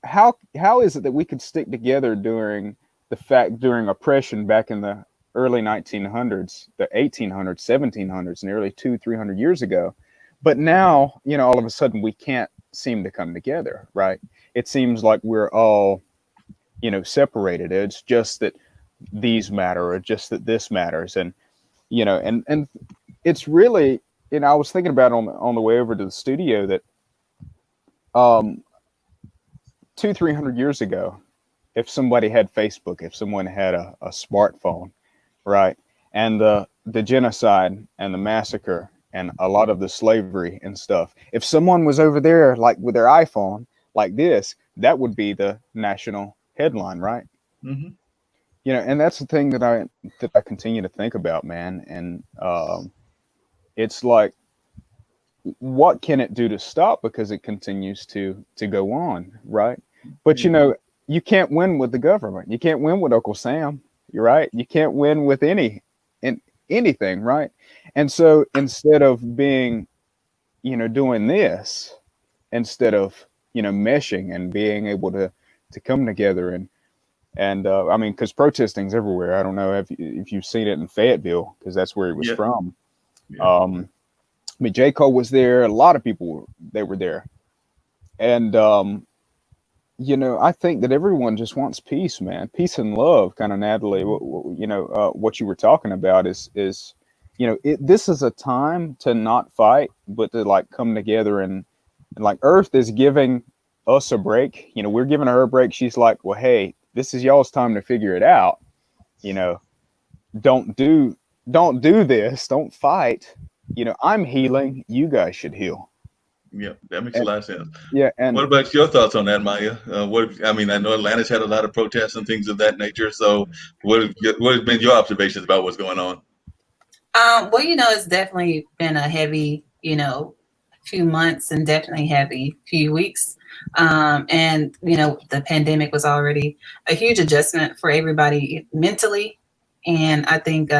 how is it that we could stick together during oppression back in the early 1900s, the 1800s, 1700s, nearly 200-300 years ago? But now, all of a sudden we can't seem to come together, right? It seems like we're all, separated. It's just that these matter, or just that this matters. And, and it's really, I was thinking about on the way over to the studio that 200-300 years ago, if somebody had Facebook, if someone had a smartphone, right? And the genocide and the massacre and a lot of the slavery and stuff, if someone was over there like with their iPhone like this, that would be the national headline, right? Mm-hmm. And that's the thing that I continue to think about, man. And it's like, what can it do to stop? Because it continues to go on, right? But you can't win with the government. You can't win with Uncle Sam. You're right. You can't win with anything, right? And so instead of being, doing this, instead of, meshing and being able to come together and I mean, because protesting's everywhere. I don't know if you've seen it in Fayetteville, because that's where he was from. Yeah. I mean, J. Cole was there. A lot of people, they were there. And, I think that everyone just wants peace, man. Peace and love, kind of, Natalie. What you were talking about is this is a time to not fight, but to like come together and like Earth is giving us a break. We're giving her a break. She's like, well, hey, this is y'all's time to figure it out. Don't do this. Don't fight. I'm healing. You guys should heal. Yeah, that makes a lot of sense. Yeah, and What about your thoughts on that, Maya? I mean, I know Atlanta's had a lot of protests and things of that nature. So, what has been your observations about what's going on? Well, it's definitely been a heavy, few months and definitely heavy few weeks. And the pandemic was already a huge adjustment for everybody mentally. And I think,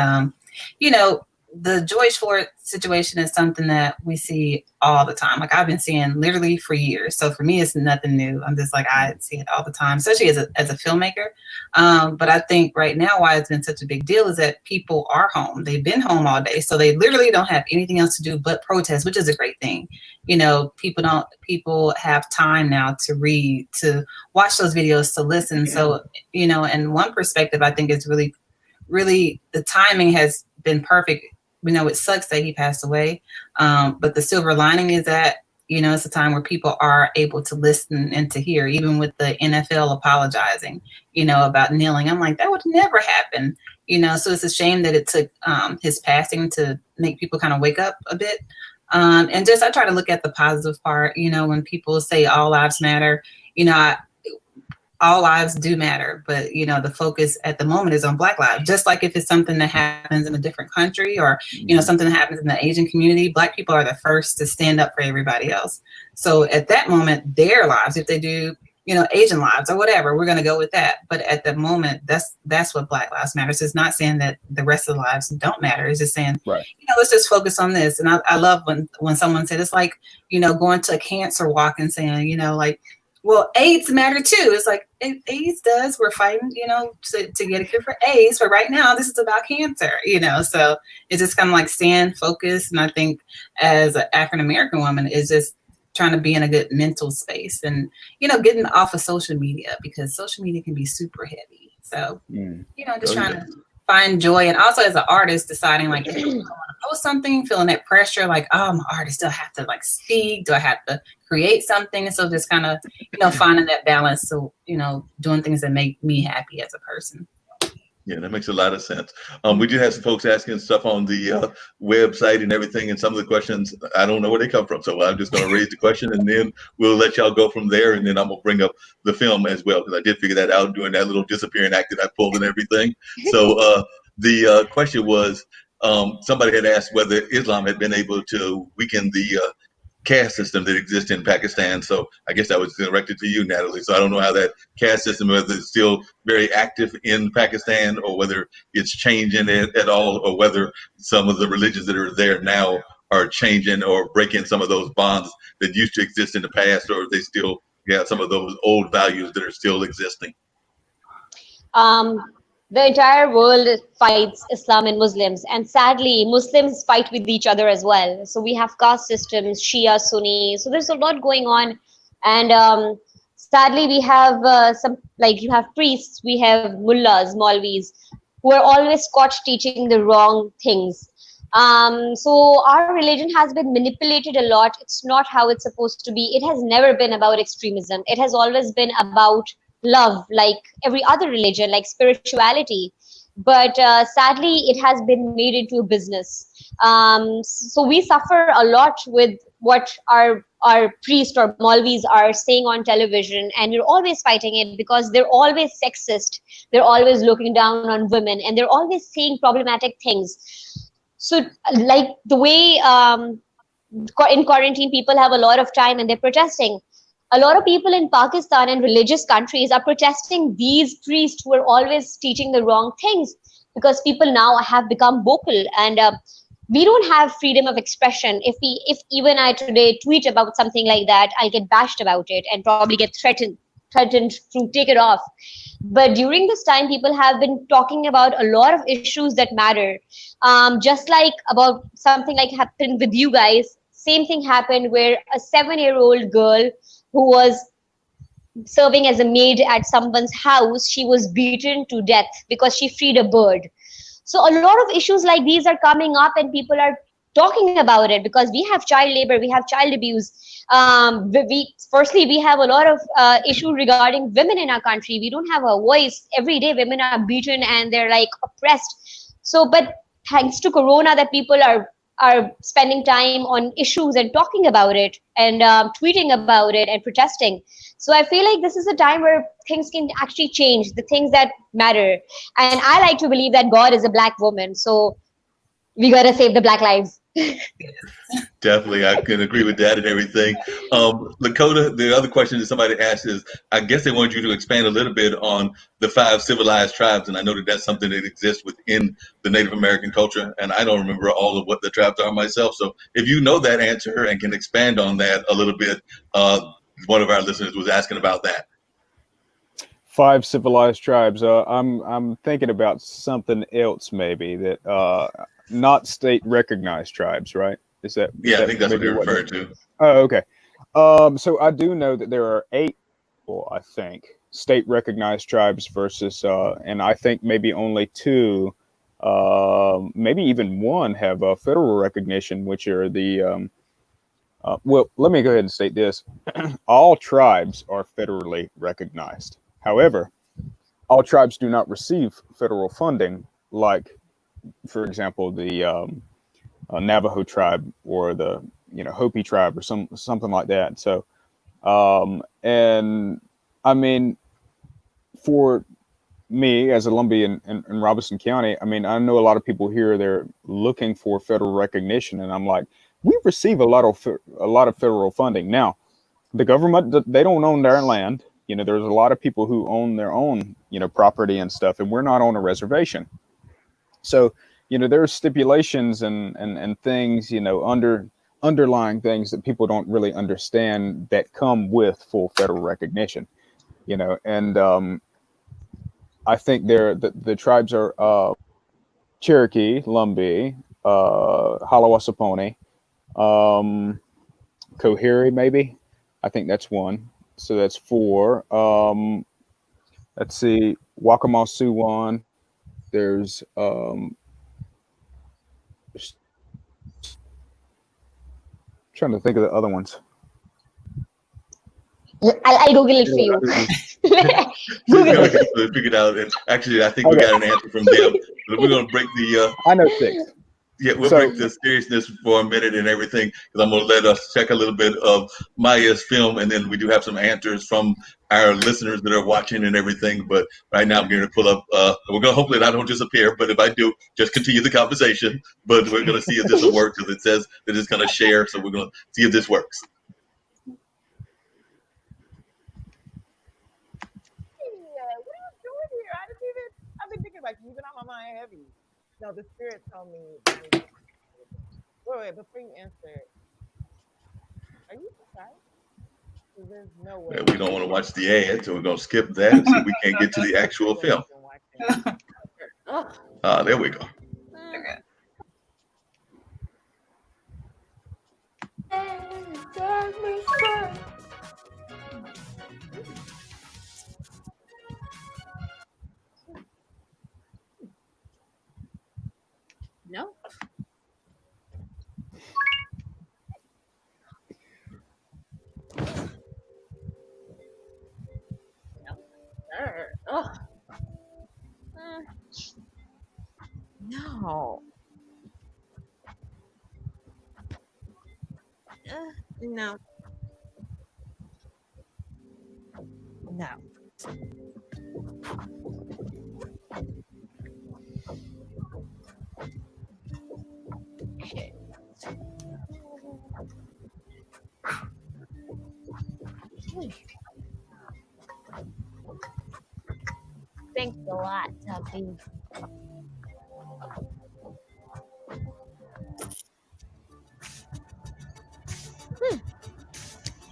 the George Floyd situation is something that we see all the time. Like I've been seeing literally for years. So for me, it's nothing new. I'm just like, I see it all the time, especially as a filmmaker. But I think right now why it's been such a big deal is that people are home. They've been home all day. So they literally don't have anything else to do but protest, which is a great thing. People have time now to read, to watch those videos, to listen. So, and one perspective I think is really, really the timing has been perfect. It sucks that he passed away. But the silver lining is that, it's a time where people are able to listen and to hear, even with the NFL apologizing, about kneeling. I'm like, that would never happen, so it's a shame that it took his passing to make people kind of wake up a bit. And just, I try to look at the positive part, when people say all lives matter, all lives do matter, but the focus at the moment is on Black lives. Just like if it's something that happens in a different country or something that happens in the Asian community, Black people are the first to stand up for everybody else. So at that moment, their lives, if they do Asian lives or whatever, we're going to go with that. But at the moment, that's what Black lives matter. So it's not saying that the rest of the lives don't matter. It's just saying, right, let's just focus on this. And I love when someone said, it's like going to a cancer walk and saying like, well, AIDS matter too. It's like AIDS does. We're fighting, to get a cure for AIDS. But right now, this is about cancer, So it's just kind of like staying focused. And I think as an African American woman, is just trying to be in a good mental space and getting off of social media, because social media can be super heavy. So just trying to find joy, and also as an artist, deciding like if I want to post something, feeling that pressure, like, oh, I'm an artist, do I have to like speak? Do I have to create something? And so just kind of finding that balance. So doing things that make me happy as a person. Yeah, that makes a lot of sense. We do have some folks asking stuff on the website and everything, and some of the questions, I don't know where they come from. So I'm just going to raise the question, and then we'll let y'all go from there. And then I'm going to bring up the film as well, because I did figure that out during that little disappearing act that I pulled and everything. So the question was, somebody had asked whether Islam had been able to weaken the caste system that exists in Pakistan. So I guess that was directed to you, Natalie. So I don't know how that caste system, whether it's still very active in Pakistan or whether it's changing it at all, or whether some of the religions that are there now are changing or breaking some of those bonds that used to exist in the past, or they still have some of those old values that are still existing. The entire world fights Islam and Muslims, and sadly, Muslims fight with each other as well. So we have caste systems, Shia, Sunni. So there's a lot going on, and sadly, we have you have priests, we have mullahs, Maulvis, who are always caught teaching the wrong things. So our religion has been manipulated a lot. It's not how it's supposed to be. It has never been about extremism. It has always been about love, like every other religion, like spirituality. But sadly, it has been made into a business. So we suffer a lot with what our priests or Maulvis are saying on television, and we're always fighting it because they're always sexist. They're always looking down on women, and they're always saying problematic things. So like the way in quarantine, people have a lot of time and they're protesting. A lot of people in Pakistan and religious countries are protesting these priests who are always teaching the wrong things, because people now have become vocal, and we don't have freedom of expression. If even I today tweet about something like that, I'll get bashed about it and probably get threatened to take it off. But during this time, people have been talking about a lot of issues that matter. Just like about something like happened with you guys, same thing happened where a 7-year-old girl who was serving as a maid at someone's house, she was beaten to death because she freed a bird. So a lot of issues like these are coming up, and people are talking about it, because we have child labor, we have child abuse. Firstly, we have a lot of issues regarding women in our country. We don't have a voice. Every day women are beaten and they're like oppressed. So, but thanks to Corona, that people are are spending time on issues and talking about it and tweeting about it and protesting. So I feel like this is a time where things can actually change, the things that matter. And I like to believe that God is a black woman. So we got to save the black lives. Definitely, I can agree with that and everything. Lakota, the other question that somebody asked is, I guess they wanted you to expand a little bit on the 5 civilized tribes, and I know that that's something that exists within the Native American culture, and I don't remember all of what the tribes are myself. So if you know that answer and can expand on that a little bit, one of our listeners was asking about that. 5 civilized tribes. I'm thinking about something else maybe that not state recognized tribes, right? Is that Yeah, I think that's what maybe they're referring to. Oh, okay. So I do know that there are 8, well, I think, state recognized tribes versus, and I think maybe only 2, maybe even 1 have federal recognition, which are the, well, let me go ahead and state this. All tribes are federally recognized. However, all tribes do not receive federal funding, like, for example, the Navajo tribe or the Hopi tribe or something like that. So, and I mean, for me as a Lumbee in Robeson County, I mean, I know a lot of people here, they're looking for federal recognition, and I'm like, we receive a lot of federal funding. Now, the government, they don't own their land. There's a lot of people who own their own, property and stuff, and we're not on a reservation. So, there are stipulations and things, underlying things that people don't really understand that come with full federal recognition, and I think the tribes are Cherokee, Lumbee, Halawasaponi, Coharie, maybe. I think that's 1. So that's 4. Let's see, Waccamaw Siouan. There's trying to think of the other ones. I'll Google it for you. Google it. Figure it out. And actually, I think we got an answer from them. We're going to break the. I know 6. Yeah, we'll break the seriousness for a minute and everything, because I'm going to let us check a little bit of Maya's film, and then we do have some answers from our listeners that are watching and everything. But right now, I'm going to pull up. We're going to hopefully I don't disappear, but if I do, just continue the conversation. But we're going to see if this will work, because it says that it's going to share. So we're going to see if this works. I've been thinking about you, even on my mind heavy. No, the spirit told me. Wait, before you answer, are you surprised? There's no way. We don't want to watch the ad, so we're going to skip that so we can't get to the actual film. There we go. No. Oh. No. No. No. Okay. Thanks a lot, Tuppy.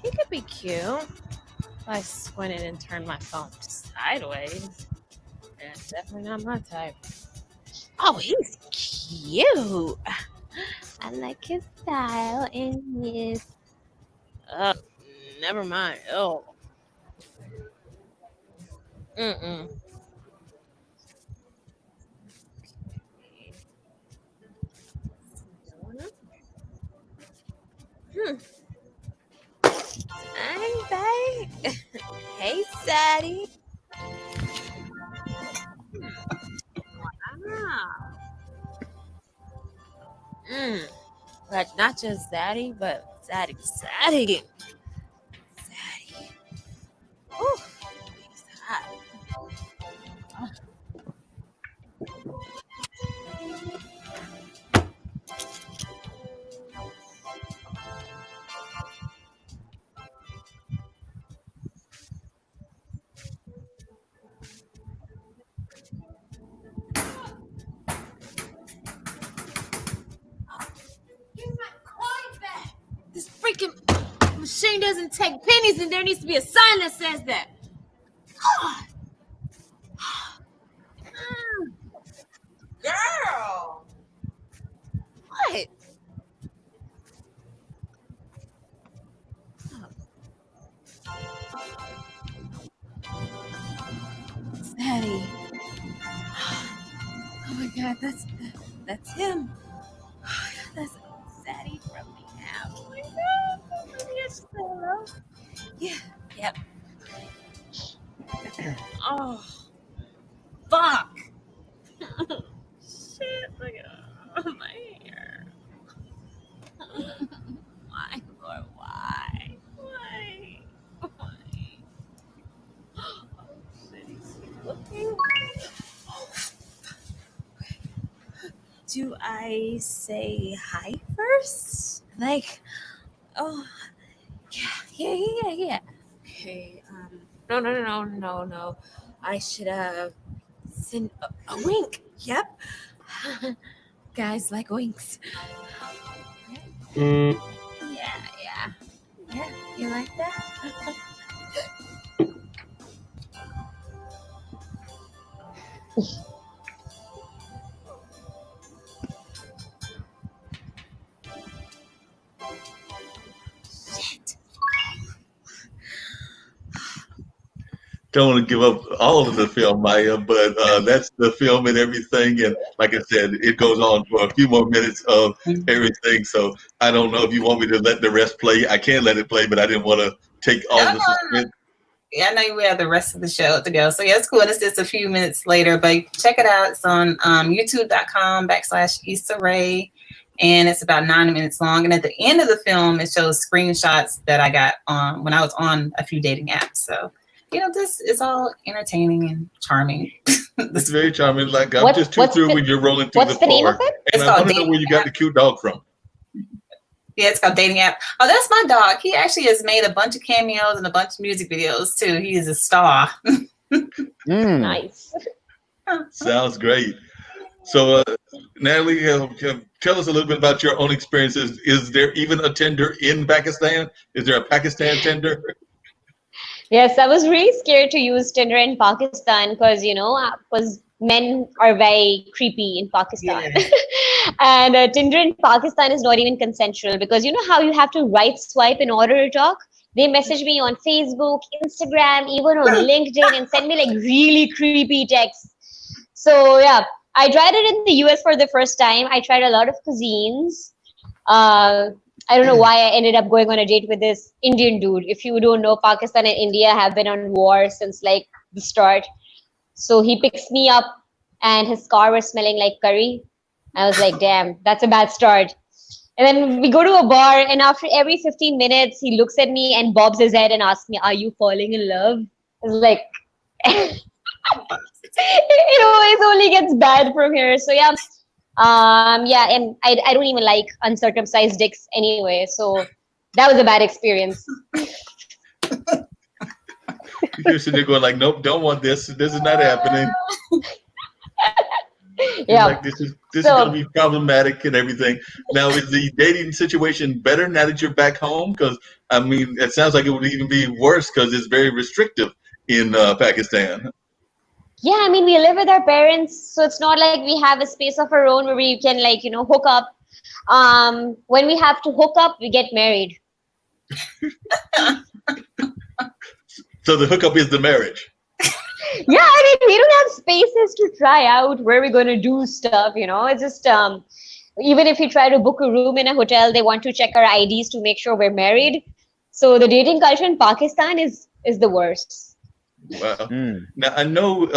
He could be cute if I squinted and turned my phone sideways. That's definitely not my type. Oh, he's cute. I like his style and his. Never mind. Oh. Mm-mm. Hey, babe. Hey, Sadie. Wow. Like not just zaddy, but zaddy. Ooh, he's hot. Give my coin back. This freaking machine doesn't take pennies, and there needs to be a sign that says that. God. Girl. What? Zaddy. Oh my God, that's him. That's Zaddy from the app. Oh my God. Yes, hello. Yeah. Yep. Oh. Fuck. Shit. Look at my hair. Why, Lord? Why? Why? Why? Oh, shit. He's looking. Do I say hi first? Like, oh, yeah. Okay, no. I should send a wink. Yep. Guys like winks. Yeah. Yeah, you like that? Shit. Don't want to give up all of the film, Maya, but that's the film and everything. And like I said, it goes on for a few more minutes of everything. So I don't know if you want me to let the rest play. I can let it play, but I didn't want to take all the suspense. Yeah, I know we have the rest of the show to go. So yeah, it's cool. And it's just a few minutes later, but check it out. It's on youtube.com/Issa Rae. And it's about 9 minutes long. And at the end of the film, it shows screenshots that I got on when I was on a few dating apps. So, this is all entertaining and charming. It's very charming. Like I'm just too through when you're rolling through the What's the name of floor. it? And I want to know where you got the cute dog from. Yeah, it's called Dating App. Oh, that's my dog. He actually has made a bunch of cameos and a bunch of music videos too. He is a star. Nice. Sounds great. So, Natalie, tell us a little bit about your own experiences. Is there even a Tinder in Pakistan? Is there a Pakistan Tinder? Yes, I was really scared to use Tinder in Pakistan because men are very creepy in Pakistan. Yeah. And Tinder in Pakistan is not even consensual because you know how you have to right swipe in order to talk? They message me on Facebook, Instagram, even on LinkedIn and send me like really creepy texts. So yeah, I tried it in the US for the first time. I tried a lot of cuisines. I don't know why I ended up going on a date with this Indian dude. If you don't know, Pakistan and India have been on war since like the start. So he picks me up and his car was smelling like curry. I was like, damn, that's a bad start. And then we go to a bar and after every 15 minutes, he looks at me and bobs his head and asks me, are you falling in love? I was like, it always only gets bad from here. So yeah. And I don't even like uncircumcised dicks anyway, so that was a bad experience. You're sitting there going like, nope, don't want this. This is not happening. Yeah. Like this is going to be problematic and everything. Now, is the dating situation better now that you're back home? Because I mean, it sounds like it would even be worse because it's very restrictive in Pakistan. Yeah, I mean, we live with our parents, so it's not like we have a space of our own where we can, like, hook up. When we have to hook up, we get married. So the hookup is the marriage. Yeah, I mean, we don't have spaces to try out where we're going to do stuff, It's just, even if we try to book a room in a hotel, they want to check our IDs to make sure we're married. So the dating culture in Pakistan is the worst. Wow. Now, I know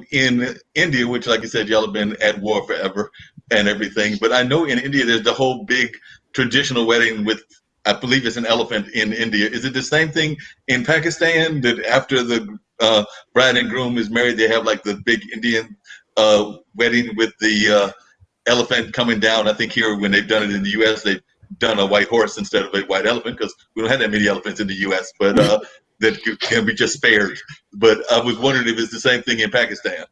in India, which, like you said, y'all have been at war forever and everything, but I know in India there's the whole big traditional wedding with, I believe it's an elephant in India. Is it the same thing in Pakistan that after the bride and groom is married, they have like the big Indian wedding with the elephant coming down? I think here when they've done it in the U.S., they've done a white horse instead of a white elephant because we don't have that many elephants in the U.S., but that can be just spared. But I was wondering if it's the same thing in Pakistan.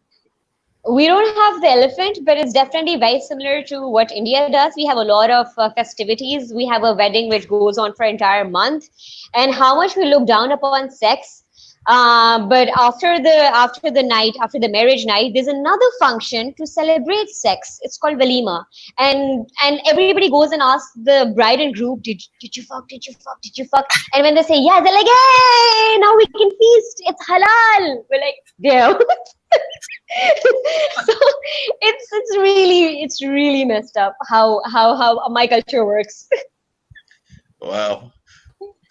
We don't have the elephant, but it's definitely very similar to what India does. We have a lot of festivities. We have a wedding which goes on for an entire month, and how much we look down upon sex. But after the marriage night, there's another function to celebrate sex. It's called walima, and everybody goes and asks the bride and groom, did you fuck? Did you fuck? Did you fuck? And when they say yeah, they're like, hey, now we can feast. It's halal. We're like, damn. So it's really messed up how my culture works. Wow.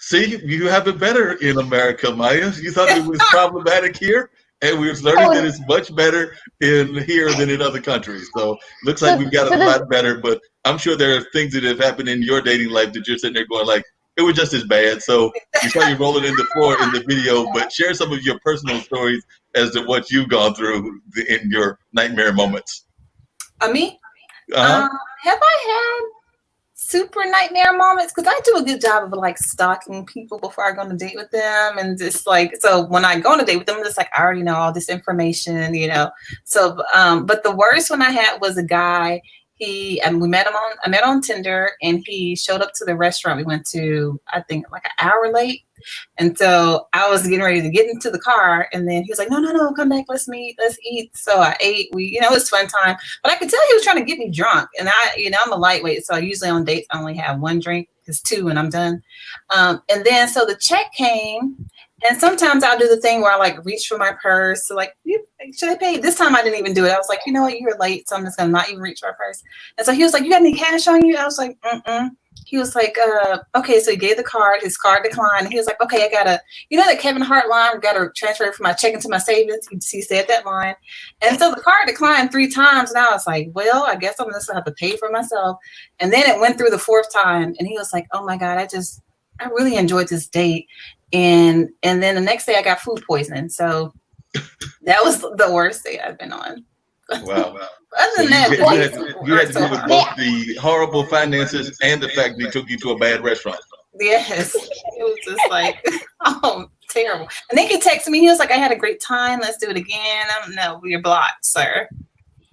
See, you have it better in America, Maya. You thought it was problematic here, and we're learning that it's much better in here than in other countries. So looks like we've got it a lot better, but I'm sure there are things that have happened in your dating life that you're sitting there going like, it was just as bad. So you saw you rolling in the floor in the video, but share some of your personal stories as to what you've gone through in your nightmare moments. Me? Have I had super nightmare moments? Because I do a good job of like stalking people before I go on a date with them, and just like, so when I go on a date with them, it's like I already know all this information, you know. So but the worst one I had was a guy. I met on Tinder, and he showed up to the restaurant we went to, I think like an hour late. And so I was getting ready to get into the car, and then he was like, no, come back, let's eat. So I ate. It was fun time, but I could tell he was trying to get me drunk. And I'm a lightweight, so I usually on dates I only have one drink, it's two, and I'm done. And then so the check came, and sometimes I'll do the thing where I like reach for my purse. So like, should I pay? This time I didn't even do it. I was like, you know what, you're late, so I'm just gonna not even reach for my purse. And so he was like, you got any cash on you? I was like, He was like, okay. So he gave the card. His card declined. He was like, okay, I gotta, that Kevin Hart line, gotta transfer from my check into my savings. He said that line, and so the card declined 3 times. And I was like, well, I guess I'm just gonna have to pay for myself. And then it went through the 4th time, and he was like, oh my God, I really enjoyed this date. And then the next day I got food poisoning. So that was the worst date I've been on. Wow. Other than that, you had to deal with both the horrible finances and the fact that he took you to a bad restaurant. Yes. It was just like, oh, terrible. And then he texted me. He was like, I had a great time. Let's do it again. No, we're blocked, sir.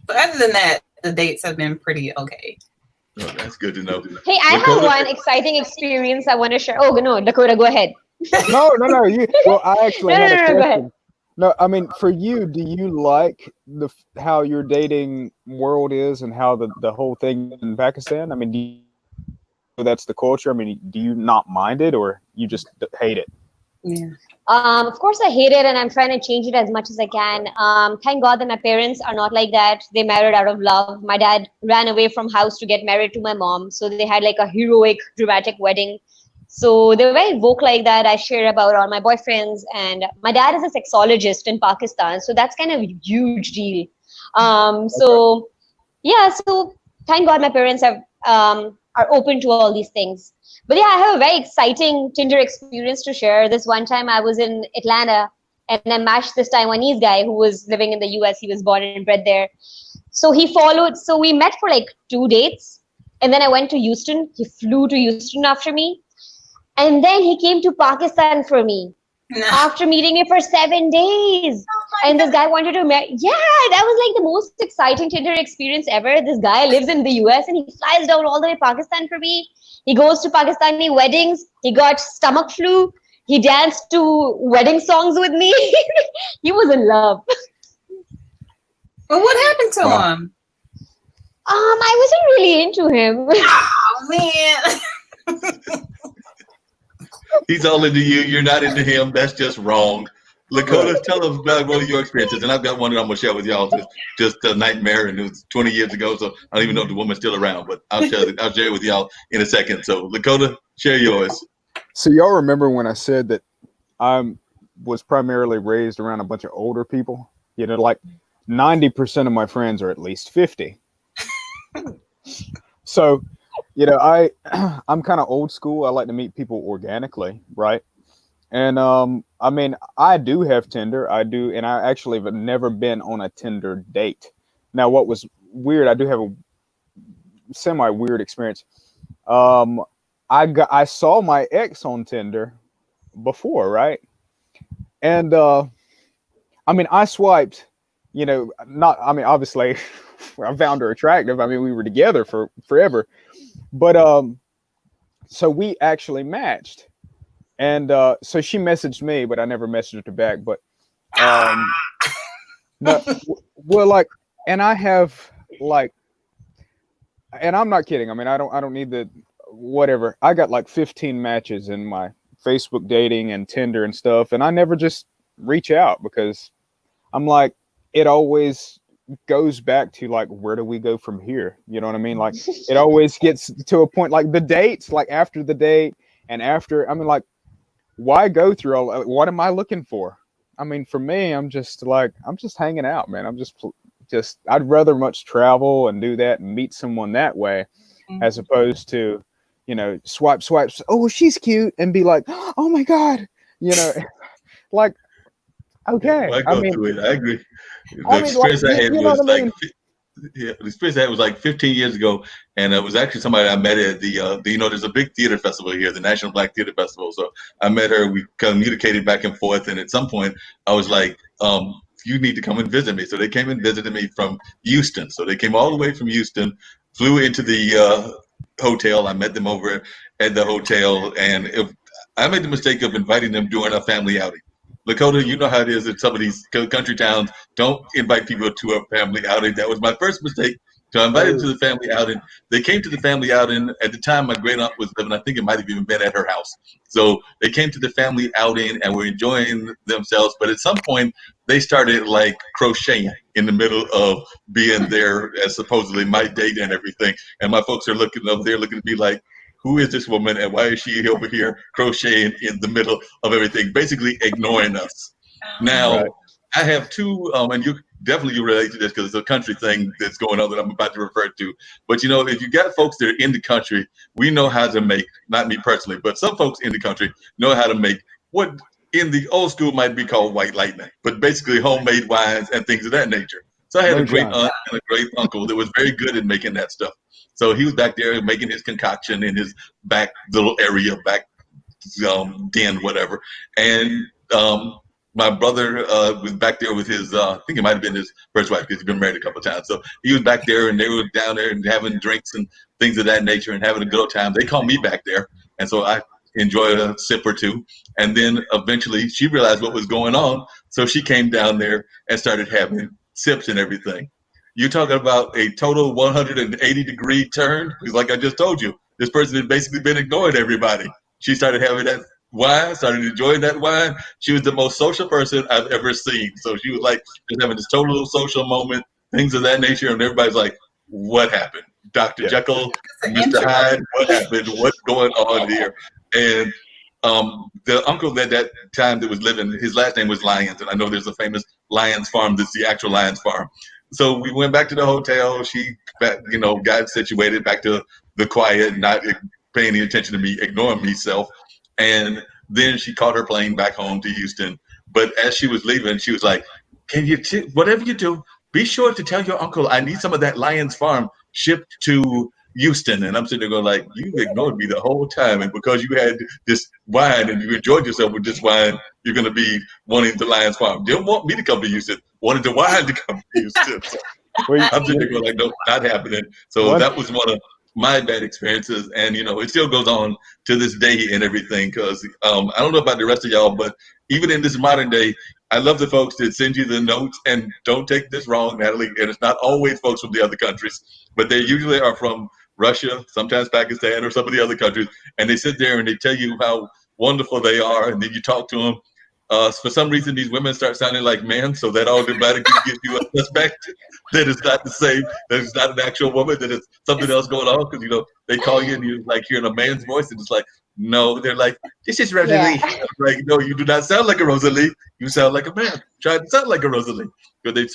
But other than that, the dates have been pretty okay. Oh, that's good to know. Hey, I have one exciting experience I want to share. Oh, no, Dakota, go ahead. No. Well, I actually had a question. Go ahead. No, I mean, for you, do you like how your dating world is and how the whole thing in Pakistan? I mean, do you that's the culture? I mean, do you not mind it, or you just hate it? Yeah. Of course, I hate it, and I'm trying to change it as much as I can. Thank God that my parents are not like that. They married out of love. My dad ran away from house to get married to my mom, so they had like a heroic, dramatic wedding. So they were very vocal like that. I share about all my boyfriends, and my dad is a sexologist in Pakistan, so that's kind of a huge deal. So thank God my parents are open to all these things. But yeah, I have a very exciting Tinder experience to share. This one time I was in Atlanta, and I matched this Taiwanese guy who was living in the US. He was born and bred there. So we met for like 2 dates, and then I went to Houston. He flew to Houston after me. And then he came to Pakistan for me after meeting me for 7 days. And this guy wanted to marry. Yeah, that was like the most exciting Tinder experience ever. This guy lives in the US and he flies down all the way to Pakistan for me. He goes to Pakistani weddings. He got stomach flu. He danced to wedding songs with me. He was in love. Well, what happened to him? I wasn't really into him. Oh, man. He's all into you. You're not into him. That's just wrong. Lakota, tell us about one of your experiences. And I've got one that I'm going to share with y'all. Just a nightmare. And it was 20 years ago. So I don't even know if the woman's still around. But I'll share it with y'all in a second. So Lakota, share yours. So y'all remember when I said that I was primarily raised around a bunch of older people? Like 90% of my friends are at least 50. So I'm kind of old school. I like to meet people organically, right? And I mean, I do have Tinder. I do, and I actually have never been on a Tinder date. Now, what was weird, I do have a semi weird experience. Um, I saw my ex on Tinder before, right? And I mean, I swiped, not. I mean, obviously, I found her attractive. I mean, we were together for forever, but so we actually matched, and so she messaged me, but I never messaged her back. But no, well, like, and I have like, and I'm not kidding. I mean, I don't need the whatever. I got like 15 matches in my Facebook dating and Tinder and stuff, and I never just reach out because I'm like, it always goes back to like, where do we go from here? You know what I mean? Like, it always gets to a point, like the dates, like after the date and after, I mean, like, why go through all, what am I looking for? I mean, for me, I'm just hanging out, man. I'm just, I'd rather much travel and do that and meet someone that way, as opposed to, swipe. Oh, she's cute, and be like, oh my God, like, okay. I go through it. I agree. The I mean, like, experience I had you know was what I like, mean? yeah, the experience I had was like 15 years ago, and it was actually somebody I met at there's a big theater festival here, the National Black Theater Festival. So I met her. We communicated back and forth, and at some point, I was like, "You need to come and visit me." So they came and visited me from Houston. So they came all the way from Houston, flew into the hotel. I met them over at the hotel, and I made the mistake of inviting them during a family outing. Lakota, you know how it is in some of these country towns. Don't invite people to a family outing. That was my first mistake. So I invited them to the family outing. They came to the family outing. At the time, my great aunt was living. I think it might have even been at her house. So they came to the family outing and were enjoying themselves. But at some point, they started like crocheting in the middle of being there as supposedly my date and everything. And my folks are looking up there, looking at me like, who is this woman and why is she over here crocheting in the middle of everything, basically ignoring us? Now, Right. I have two, and you definitely relate to this because it's a country thing that's going on that I'm about to refer to. But if you got folks that are in the country, we know how to make, not me personally, but some folks in the country know how to make what in the old school might be called white lightning, but basically homemade wines and things of that nature. So I had a great Moonshine. aunt and a great uncle that was very good at making that stuff. So he was back there making his concoction in his back little area, back den, whatever. And my brother was back there with his, I think it might have been his first wife because he's been married a couple of times. So he was back there and they were down there and having drinks and things of that nature and having a good old time. They called me back there. And so I enjoyed a sip or two. And then eventually she realized what was going on. So she came down there and started having sips and everything. You're talking about a total 180-degree turn? Because like I just told you, this person had basically been ignoring everybody. She started having that wine, started enjoying that wine. She was the most social person I've ever seen. So she was like just having this total social moment, things of that nature. And everybody's like, what happened? Dr. Yeah. Jekyll, Mr. Hyde, what happened? What's going on here? And the uncle at that time that was living, his last name was Lyons. And I know there's a famous Lyons farm that's the actual Lyons farm. So we went back to the hotel. She, got situated back to the quiet, not paying any attention to me, ignoring myself. And then she caught her plane back home to Houston. But as she was leaving, she was like, "Can you, whatever you do, be sure to tell your uncle I need some of that Lions Farm shipped to Houston." And I'm sitting there going like, "You ignored me the whole time, and because you had this wine and you enjoyed yourself with this wine, you're going to be wanting the Lions Farm. Didn't want me to come to Houston, wanted the wine to come to Houston." So I'm sitting there going like, "No, not happening." So that was one of my bad experiences, and it still goes on to this day and everything. Because I don't know about the rest of y'all, but even in this modern day, I love the folks that send you the notes. And don't take this wrong, Natalie, and it's not always folks from the other countries, but they usually are from Russia, sometimes Pakistan, or some of the other countries, and they sit there and they tell you how wonderful they are, and then you talk to them. For some reason, these women start sounding like men, so that automatically gives you a suspect that it's not the same, that it's not an actual woman, that it's something else going on. Because they call you and you're like hearing a man's voice, and it's like, no, they're like, "This is Rosalie." Yeah. Like, no, you do not sound like a Rosalie. You sound like a man. Try to sound like a Rosalie. Because they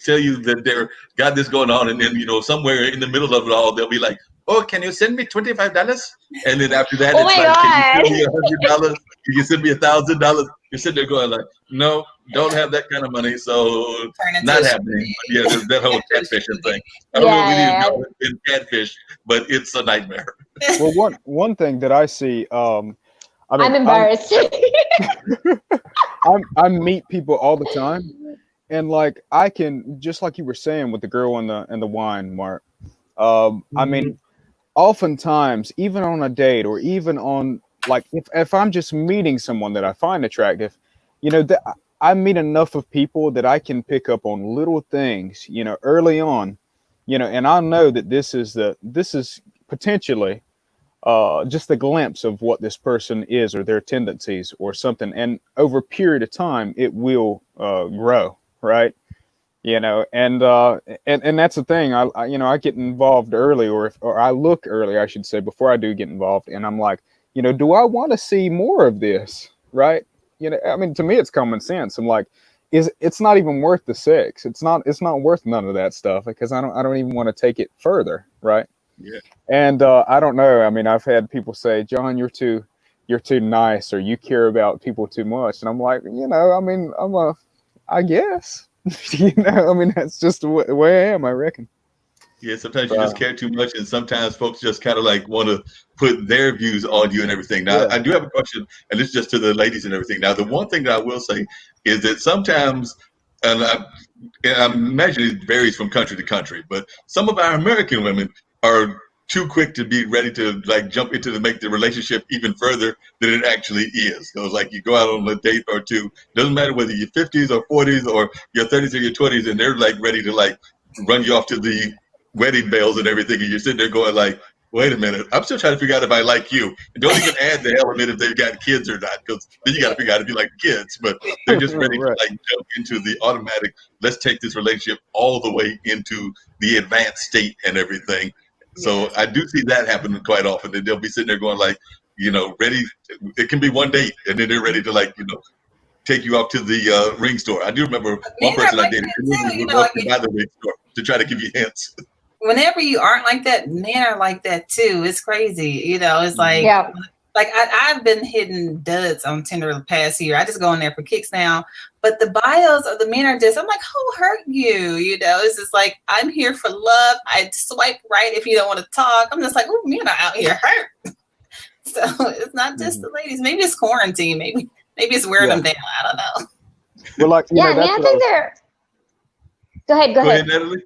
tell you that they're got this going on, and then somewhere in the middle of it all, they'll be like, oh, can you send me $25? And then after that, Oh it's my like, can God. you send me $100? Can you send me $1,000? You're sitting there going like, no, don't have that kind of money, so Turn into not a happening. But yeah, there's that whole catfishing thing. I don't know if any of Yeah, y'all have been catfished, but it's a nightmare. Well, one thing that I see, I mean, I'm embarrassed. I meet people all the time, and like I can, just like you were saying with the girl and the wine, Mark. I mean, oftentimes, even on a date or even on like if I'm just meeting someone that I find attractive, that I meet enough of people that I can pick up on little things, early on, and I know that this is potentially just a glimpse of what this person is or their tendencies or something, and over a period of time it will grow, right? And that's the thing. I get involved early, or I look early, I should say, before I do get involved, and I'm like, do I want to see more of this, right? I mean, to me it's common sense. I'm like, it's not even worth the sex. It's not worth none of that stuff, because I don't even want to take it further, right? Yeah. And I don't know. I mean, I've had people say, John, you're too nice, or you care about people too much, and I'm like, I mean, I guess. I mean, that's just the way I am, I reckon. Yeah, sometimes you just care too much, and sometimes folks just kind of like want to put their views on you and everything. Now, Yeah. I do have a question, and it's just to the ladies and everything. Now, the one thing that I will say is that sometimes, and I imagine it varies from country to country, but some of our American women are too quick to be ready to like jump into make the relationship even further than it actually is. So it's like you go out on a date or two, doesn't matter whether you're 50s or 40s or your 30s or your 20s, and they're like ready to like run you off to the wedding bells and everything, and you're sitting there going like, wait a minute, I'm still trying to figure out if I like you. And don't even add the element if they've got kids or not, because then you got to figure out if you like kids. But they're just ready Right. to like jump into the automatic, let's take this relationship all the way into the advanced state and everything. So I do see that happening quite often. That they'll be sitting there going like, ready. It can be one date, and then they're ready to like, take you off to the ring store. I do remember one person I dated would walk you by the ring store to try to give you hints. Whenever you aren't like that, men are like that too. It's crazy. It's like, Yeah. like I've been hitting duds on Tinder the past year. I just go in there for kicks now. But the bios of the men are just, I'm like, who hurt you? It's just like, I'm here for love. I swipe right if you don't want to talk. I'm just like, oh, men are out here hurt. So it's not just the ladies. Maybe it's quarantine. Maybe it's wearing them down. I don't know. Well, like, Yeah, I mean, I think they're. Go ahead, Natalie.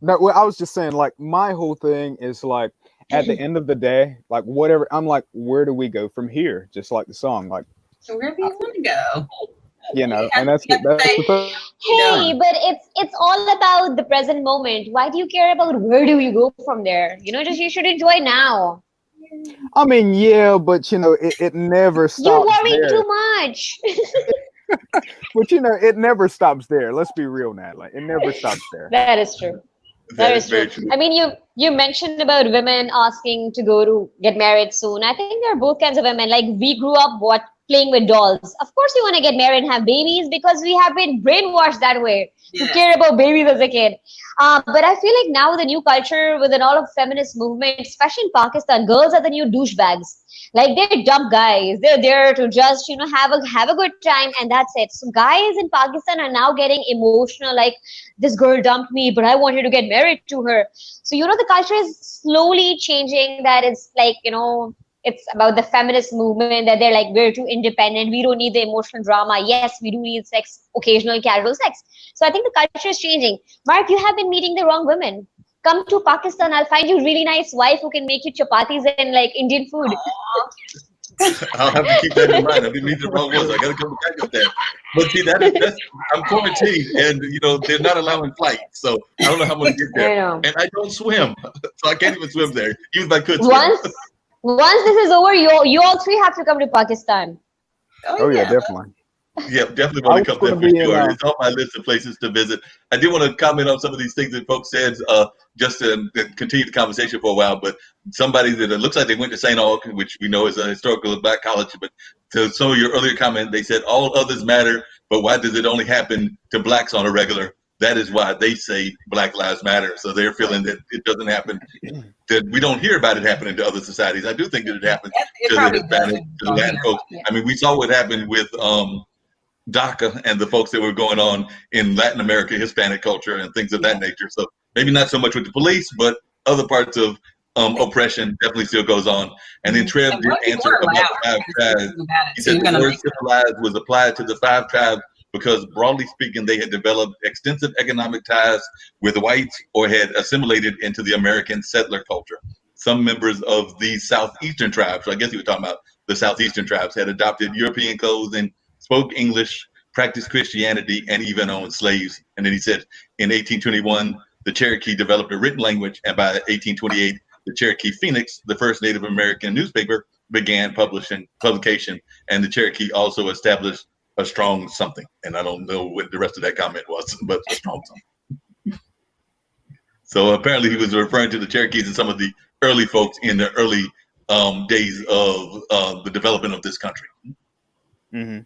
No, well, I was just saying, like, my whole thing is like, at the end of the day, like, whatever, I'm like, where do we go from here? Just like the song, like, Where do you want to go? and that's the thing. Hey, but it's all about the present moment. Why do you care about where do you go from there? Just you should enjoy now. I mean, yeah, but it never stops. You're worrying there. too much. But it never stops there. Let's be real, Nat. Like, it never stops there. That is true. That is true. I mean, you mentioned about women asking to get married soon. I think there are both kinds of women. Like, we grew up playing with dolls. Of course, we want to get married and have babies because we have been brainwashed that way to care about babies as a kid. But I feel like now the new culture within all of feminist movement, especially in Pakistan, girls are the new douchebags. Like, they're dumb guys. They're there to just, have a good time, and that's it. So guys in Pakistan are now getting emotional, like, this girl dumped me, but I wanted to get married to her. So, the culture is slowly changing, that it's like, it's about the feminist movement, that they're like, we're too independent. We don't need the emotional drama. Yes, we do need sex, occasional casual sex. So I think the culture is changing. Mark, you have been meeting the wrong women. Come to Pakistan. I'll find you a really nice wife who can make you chapatis and like Indian food. I'll have to keep that in mind. I didn't meet the wrong ones. I got to come back with that. But see, that's I'm quarantined, and they're not allowing flights, so I don't know how I'm gonna get there. And I don't swim, so I can't even swim there. Even if I could swim. Once this is over, you all three have to come to Pakistan. Oh yeah, definitely. Yeah, definitely want to come there for sure. It's on my list of places to visit. I did want to comment on some of these things that folks said, just to continue the conversation for a while. But somebody that it looks like they went to St. Aug, which we know is a historical black college. But to some of your earlier comment, they said all others matter, but why does it only happen to blacks on a regular? that is why they say Black Lives Matter. So they're feeling that it doesn't happen, that we don't hear about it happening to other societies. I do think that it happens It to the probably Hispanic, doesn't to the on Latin here. folks. Yeah. I mean, we saw what happened with DACA and the folks that were going on in Latin America, Hispanic culture and things of that nature. So maybe not so much with the police, but other parts of oppression definitely still goes on. And then Trev And did black people answer are about loud the 5 tribes. about He it said too. the word civilized was applied to the 5 tribes because, broadly speaking, they had developed extensive economic ties with whites or had assimilated into the American settler culture. Some members of these southeastern tribes, so I guess he was talking about the southeastern tribes, had adopted European codes and spoke English, practiced Christianity, and even owned slaves. And then he said in 1821, the Cherokee developed a written language, and by 1828, the Cherokee Phoenix, the first Native American newspaper, began publication, and the Cherokee also established a strong something. And I don't know what the rest of that comment was, but a strong something. So apparently he was referring to the Cherokees and some of the early folks in the early days of the development of this country. Mm-hmm.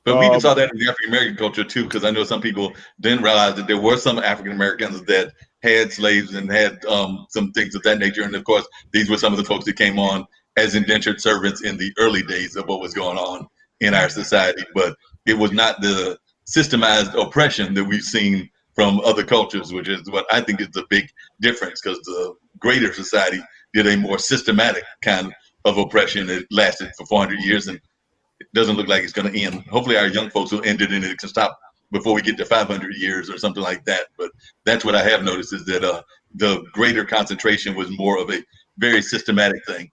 But we even saw that in the African American culture too, because I know some people didn't realize that there were some African Americans that had slaves and had some things of that nature. And of course, these were some of the folks that came on as indentured servants in the early days of what was going on in our society. But it was not the systemized oppression that we've seen from other cultures, which is what I think is the big difference, because the greater society did a more systematic kind of oppression that lasted for 400 years, and it doesn't look like it's going to end. Hopefully our young folks will end it and it can stop before we get to 500 years or something like that. But that's what I have noticed, is that the greater concentration was more of a very systematic thing.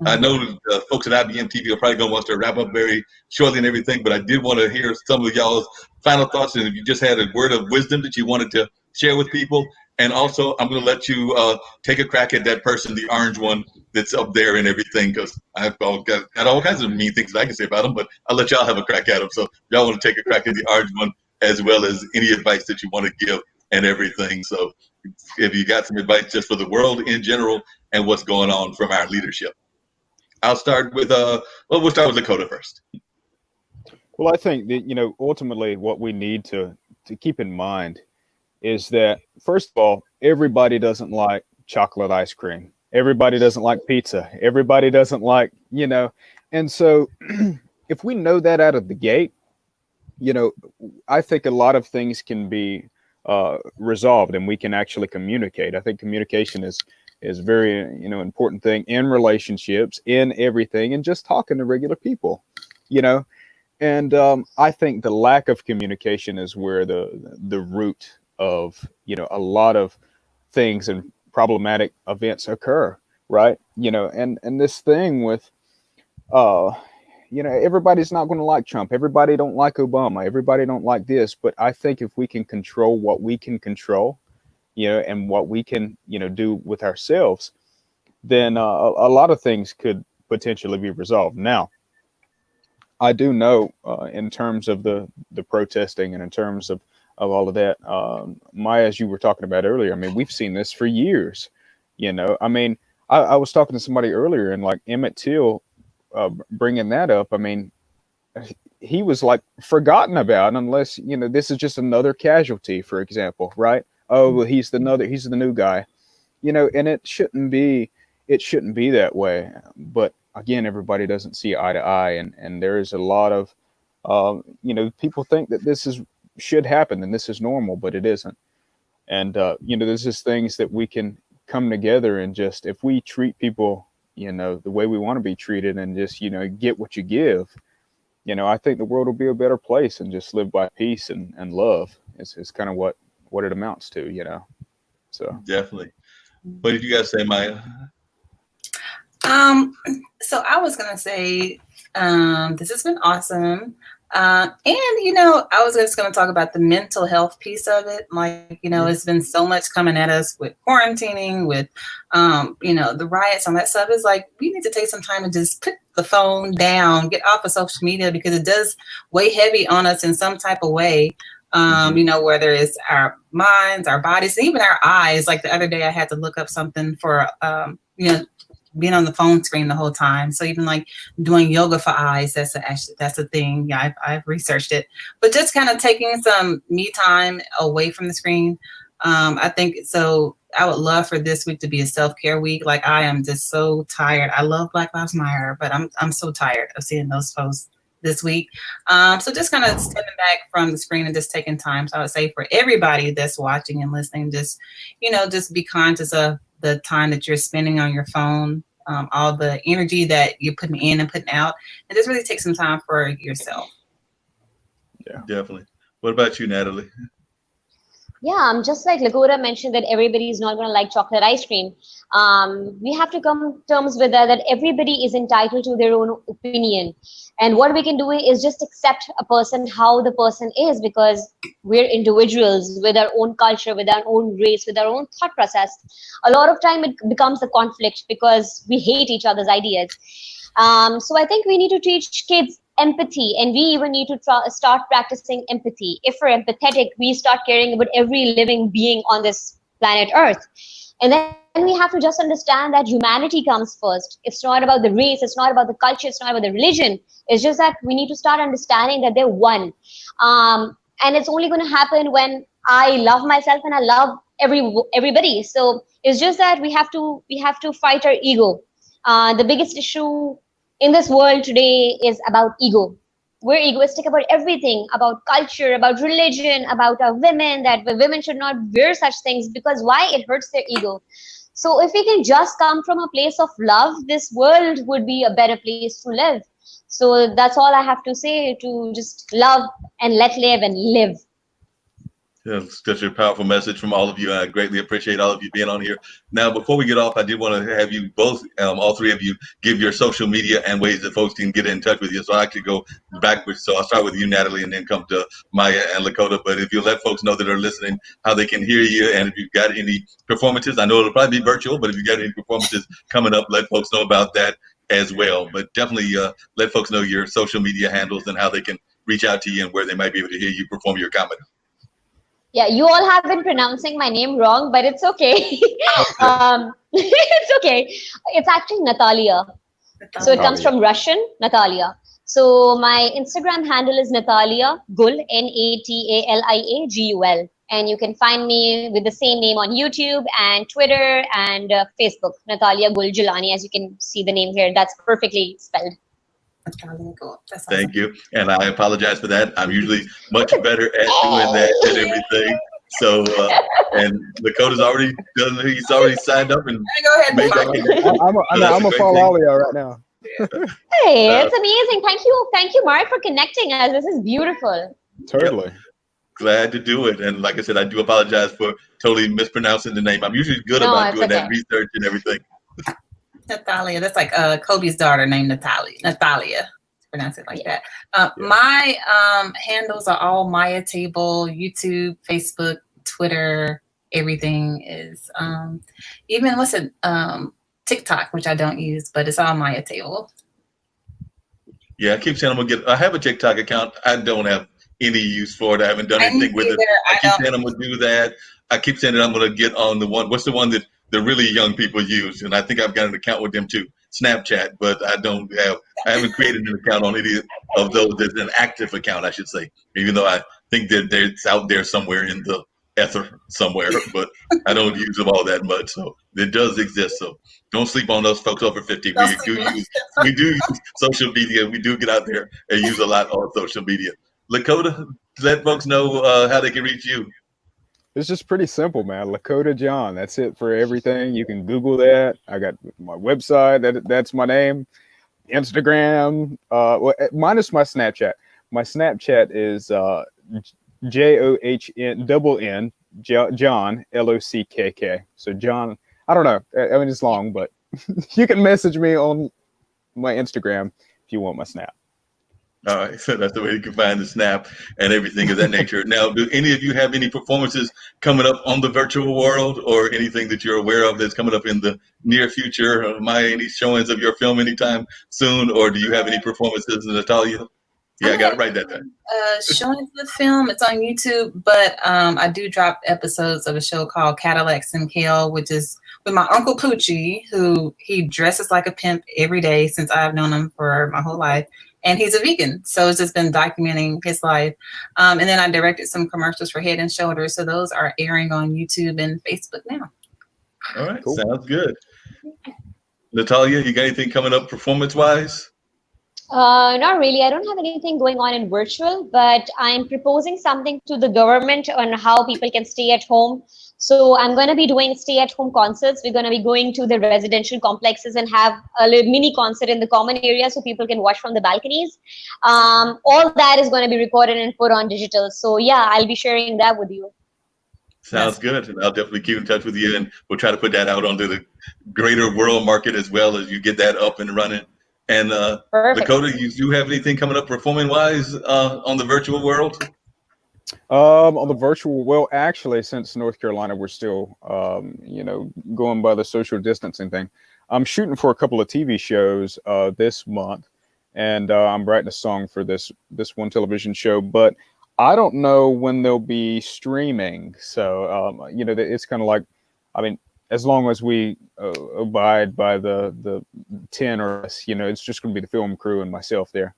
I know folks at IBM TV are probably going to want to wrap up very shortly and everything, but I did want to hear some of y'all's final thoughts, and if you just had a word of wisdom that you wanted to share with people. And also, I'm going to let you take a crack at that person, the orange one that's up there and everything, because I've got all kinds of mean things that I can say about them, but I'll let y'all have a crack at them. So y'all want to take a crack at the orange one, as well as any advice that you want to give and everything. So if you got some advice just for the world in general and what's going on from our leadership. I'll start with, we'll start with Lakota first. Well, I think that, ultimately what we need to keep in mind is that, first of all, everybody doesn't like chocolate ice cream. Everybody doesn't like pizza. Everybody doesn't like, and so if we know that out of the gate, I think a lot of things can be resolved, and we can actually communicate. I think communication is very, important thing in relationships, in everything, and just talking to regular people, and I think the lack of communication is where the root of, a lot of things and problematic events occur, right? And this thing with, everybody's not going to like Trump. Everybody don't like Obama. Everybody don't like this. But I think if we can control what we can control, and what we can, do with ourselves, then a lot of things could potentially be resolved. Now, I do know in terms of the protesting and in terms of all of that, Maya, as you were talking about earlier, I mean, we've seen this for years. I mean, I was talking to somebody earlier, and like Emmett Till, bringing that up, I mean, he was like forgotten about, unless, this is just another casualty, for example, right? Oh, well, he's the new guy, and it shouldn't be that way. But again, everybody doesn't see eye to eye, and there is a lot of, people think that this should happen and this is normal, but it isn't. And there's just things that we can come together and just, if we treat people, the way we want to be treated, and just, get what you give, I think the world will be a better place, and just live by peace and love. It's kind of what it amounts to, so. Definitely. What did you guys say, Maya? So I was gonna say, this has been awesome. And I was just gonna talk about the mental health piece of it. Like, it's been so much coming at us with quarantining, with the riots and that stuff. Is like, we need to take some time and just put the phone down, get off of social media, because it does weigh heavy on us in some type of way. Whether it's our minds, our bodies, even our eyes. Like the other day I had to look up something for being on the phone screen the whole time. So even like doing yoga for eyes, that's a thing. Yeah, I've researched it. But just kind of taking some me time away from the screen. I think so. I would love for this week to be a self-care week. Like I am just so tired. I love Black Lives Matter, but I'm so tired of seeing those posts this week. So just kind of stepping back from the screen and just taking time. So I would say for everybody that's watching and listening, just, just be conscious of the time that you're spending on your phone, all the energy that you're putting in and putting out, and just really take some time for yourself. Yeah, definitely. What about you, Natalie? Yeah, just like Lakota mentioned that everybody is not going to like chocolate ice cream. We have to come to terms with that everybody is entitled to their own opinion. And what we can do is just accept a person how the person is, because we're individuals with our own culture, with our own race, with our own thought process. A lot of time it becomes a conflict because we hate each other's ideas. So I think we need to teach kids empathy, and we even need to start practicing empathy. If we're empathetic, we start caring about every living being on this planet Earth. And then we have to just understand that humanity comes first. It's not about the race, it's not about the culture, it's not about the religion. It's just that we need to start understanding that they're one. And it's only going to happen when I love myself and I love everybody. So it's just that we have to fight our ego. The biggest issue in this world today is about ego. We're egoistic about everything, about culture, about religion, about our women, that women should not wear such things because why? It hurts their ego. So if we can just come from a place of love, this world would be a better place to live. So that's all I have to say, to just love and let live and live. Yeah, such a powerful message from all of you. I greatly appreciate all of you being on here. Now, before we get off, I did want to have you both, all three of you, give your social media and ways that folks can get in touch with you. So I actually go backwards. So I'll start with you, Natalie, and then come to Maya and Lakota. But if you let folks know that are listening how they can hear you, and if you've got any performances, I know it'll probably be virtual, but if you've got any performances coming up, let folks know about that as well. But definitely let folks know your social media handles and how they can reach out to you and where they might be able to hear you perform your comedy. Yeah, you all have been pronouncing my name wrong, but it's okay. It's okay. It's actually Natalia. So it comes from Russian, Natalia. So my Instagram handle is Natalia Gul, Nataliagul. And you can find me with the same name on YouTube and Twitter and Facebook, Natalia Gul Julani, as you can see the name here. That's perfectly spelled. Thank you. And I apologize for that. I'm usually much better at doing that than everything. So, and Lakota's already done, he's already signed up and go ahead. I'm a follow all of y'all right now. Hey, it's amazing. Thank you, Marc, for connecting us. This is beautiful. Totally. Yep. Glad to do it. And like I said, I do apologize for totally mispronouncing the name. I'm usually good about doing that research and everything. Natalia, that's like Kobe's daughter named Natalia, pronounce it like that. My handles are all Maya Table, YouTube, Facebook, Twitter. Everything is even TikTok, which I don't use, but it's all Maya Table. Yeah, I keep saying I have a TikTok account. I don't have any use for it. I haven't done anything with it. I keep saying I'm going to do that. I keep saying that I'm going to get on the one. What's the one that the really young people use? And I think I've got an account with them too, Snapchat. But I haven't created an account on any of those. There's an active account, I should say, even though I think that it's out there somewhere in the ether somewhere. But I don't use them all that much. So it does exist. So don't sleep on those folks over 50. We do use social media. We do get out there and use a lot on social media. Lakota, let folks know how they can reach you. It's just pretty simple, man. Lakota John. That's it for everything. You can Google that. I got my website. That's my name. Instagram. Minus my Snapchat. My Snapchat is JOHN John LOCKK. So John. I don't know. I mean, it's long, but you can message me on my Instagram if you want my Snap. All right, so that's the way you can find the Snap and everything of that nature. Now, do any of you have any performances coming up on the virtual world, or anything that you're aware of that's coming up in the near future? Any showings of your film anytime soon, or do you have any performances, Natalia? Yeah, I got to write that down. Showing the film, it's on YouTube, but I do drop episodes of a show called Cadillacs and Kale, which with my uncle Poochie, who he dresses like a pimp every day since I've known him for my whole life. And he's a vegan. So it's just been documenting his life. And then I directed some commercials for Head and Shoulders. So those are airing on YouTube and Facebook now. All right, Cool. sounds good. Natalia, you got anything coming up performance-wise? Not really. I don't have anything going on in virtual, but I'm proposing something to the government on how people can stay at home. So I'm going to be doing stay-at-home concerts. We're going to be going to the residential complexes and have a little mini concert in the common area so people can watch from the balconies. All that is going to be recorded and put on digital. So yeah, I'll be sharing that with you. Sounds good. And I'll definitely keep in touch with you, and we'll try to put that out onto the greater world market as well as you get that up and running. And Perfect. Dakota, you do have anything coming up performing-wise on the virtual world? On the virtual, well, actually, since North Carolina, we're still, going by the social distancing thing. I'm shooting for a couple of TV shows this month, and I'm writing a song for this one television show. But I don't know when they'll be streaming. So, it's kind of like, I mean, as long as we abide by the 10 or less, it's just going to be the film crew and myself there.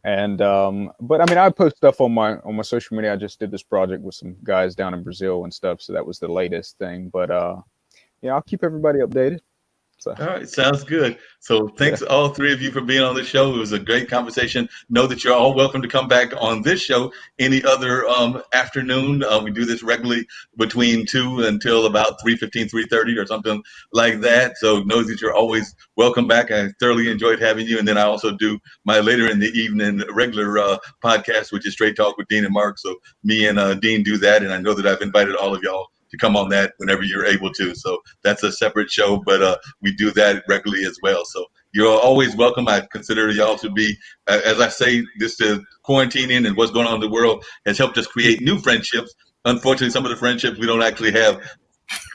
And but I mean, I post stuff on my social media. I just did this project with some guys down in Brazil and stuff, so that was the latest thing. But I'll keep everybody updated. So. All right, sounds good. So thanks all three of you for being on the show. It was a great conversation. Know that you're all welcome to come back on this show any other afternoon. We do this regularly between 2 until about 3:15, 3:30 or something like that. So know that you're always welcome back. I thoroughly enjoyed having you. And then I also do my later in the evening regular podcast, which is Straight Talk with Dean and Mark. So me and Dean do that. And I know that I've invited all of y'all to come on that whenever you're able to. So that's a separate show, but we do that regularly as well. So you're always welcome. I consider y'all to be, as I say, this quarantining and what's going on in the world has helped us create new friendships. Unfortunately, some of the friendships we don't actually have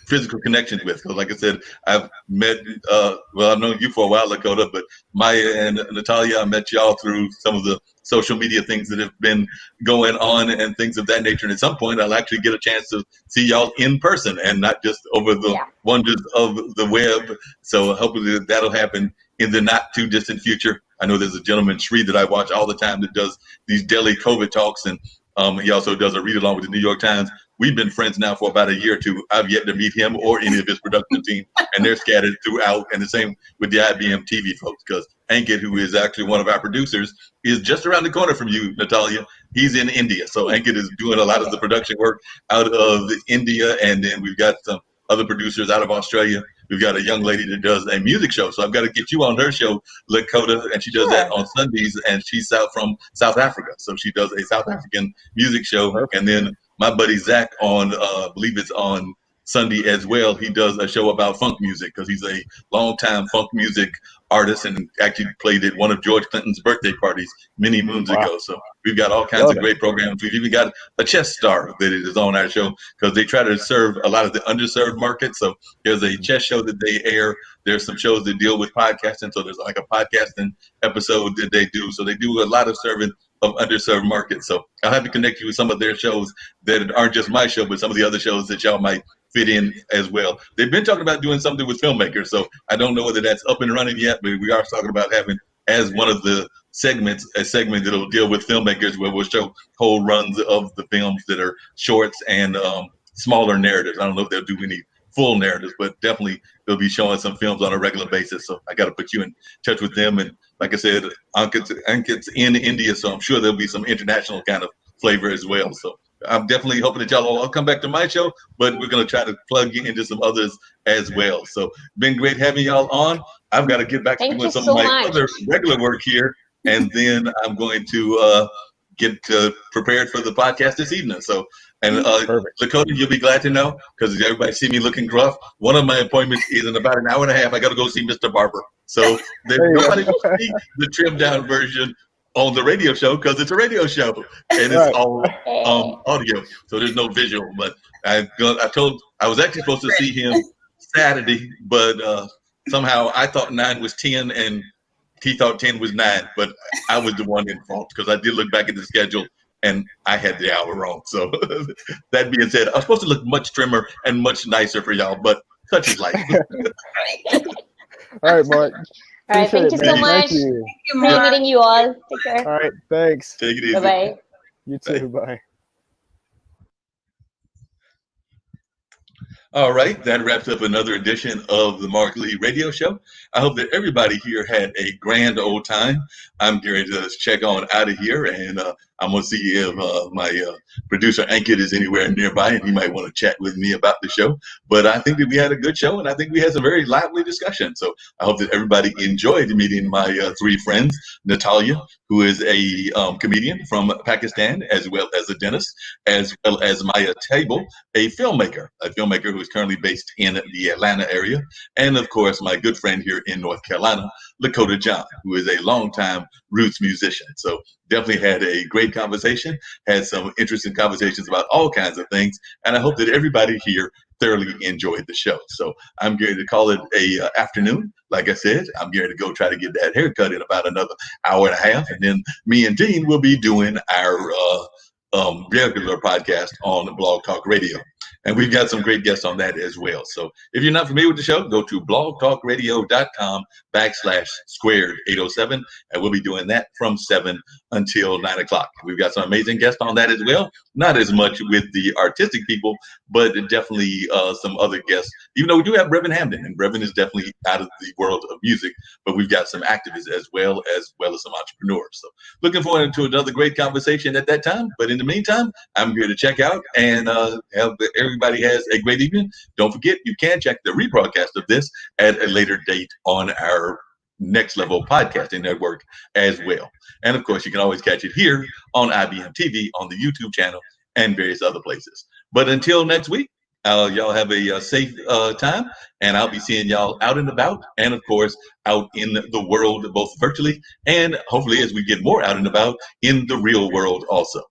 physical connections with. So like I said, I've met, I've known you for a while, Lakota, but Maya and Natalia, I met y'all through some of the social media things that have been going on and things of that nature. And at some point, I'll actually get a chance to see y'all in person and not just over the wonders of the web. So hopefully that'll happen in the not too distant future. I know there's a gentleman, Sri, that I watch all the time that does these daily COVID talks. And he also does a read along with the New York Times. We've been friends now for about a year or two. I've yet to meet him or any of his production team, and they're scattered throughout. And the same with the IBM TV folks, because Ankit, who is actually one of our producers, is just around the corner from you, Natalia. He's in India. So Ankit is doing a lot of the production work out of India. And then we've got some other producers out of Australia. We've got a young lady that does a music show. So I've got to get you on her show, Lakota, and she does that on Sundays, and she's from South Africa. So she does a South African music show. And then my buddy Zach on, I believe it's on Sunday as well, he does a show about funk music because he's a longtime funk music artist and actually played at one of George Clinton's birthday parties many moons ago. So we've got all kinds of great programs. We've even got a chess star that is on our show because they try to serve a lot of the underserved market. So there's a chess show that they air. There's some shows that deal with podcasting. So there's like a podcasting episode that they do. So they do a lot of serving of underserved markets. So I'll have to connect you with some of their shows that aren't just my show, but some of the other shows that y'all might fit in as well. They've been talking about doing something with filmmakers, so I don't know whether that's up and running yet, but we are talking about having as one of the segments, a segment that'll deal with filmmakers where we'll show whole runs of the films that are shorts and smaller narratives. I don't know if they'll do any full narratives, but definitely they'll be showing some films on a regular basis. So I got to put you in touch with them. And like I said, Ankit's in India, so I'm sure there'll be some international kind of flavor as well. So I'm definitely hoping that y'all all come back to my show, but we're going to try to plug you into some others as well. So been great having y'all on. I've got to get back to doing some of my other regular work here, and then I'm going to get prepared for the podcast this evening. So, and Lakota, you'll be glad to know, because everybody see me looking gruff. One of my appointments is in about an hour and a half. I got to go see Mr. Barber. So nobody will see the trimmed down version on the radio show because it's a radio show and it's all audio, so there's no visual. But I was actually supposed to see him Saturday, but somehow I thought 9 was 10 and he thought 10 was 9, but I was the one in fault because I did look back at the schedule and I had the hour wrong. So that being said, I was supposed to look much trimmer and much nicer for y'all, but such is life. All right, Mark. All right, thank you Appreciate it, so man. much. Thank you. Great meeting you all. Take care. All right, thanks. Take it easy. Bye-bye. You too. Bye. All right, that wraps up another edition of the Mark Lee Radio Show. I hope that everybody here had a grand old time. I'm going to check on out of here, and I'm going to see if my producer Ankit is anywhere nearby, and he might want to chat with me about the show. But I think that we had a good show, and I think we had some very lively discussion. So I hope that everybody enjoyed meeting my three friends, Natalia, who is a comedian from Pakistan, as well as a dentist, as well as Maya Table, a filmmaker who is currently based in the Atlanta area, and of course my good friend here in North Carolina, Lakota John, who is a longtime roots musician. So definitely had a great conversation, had some interesting conversations about all kinds of things, and I hope that everybody here thoroughly enjoyed the show. So I'm going to call it a afternoon. Like I said, I'm going to go try to get that haircut in about another hour and a half, and then me and Dean will be doing our regular podcast on Blog Talk Radio. And we've got some great guests on that as well. So if you're not familiar with the show, go to blogtalkradio.com/squared807. And we'll be doing that from 7 until 9 o'clock. We've got some amazing guests on that as well. Not as much with the artistic people, but definitely some other guests. Even though we do have Brevin Hamden, and Brevin is definitely out of the world of music, but we've got some activists as well as some entrepreneurs. So looking forward to another great conversation at that time. But in the meantime, I'm here to check out and everybody has a great evening. Don't forget, you can check the rebroadcast of this at a later date on our Next Level Podcasting Network as well. And of course, you can always catch it here on IBM TV, on the YouTube channel, and various other places. But until next week, y'all have a safe time, and I'll be seeing y'all out and about, and of course, out in the world, both virtually and hopefully as we get more out and about in the real world also.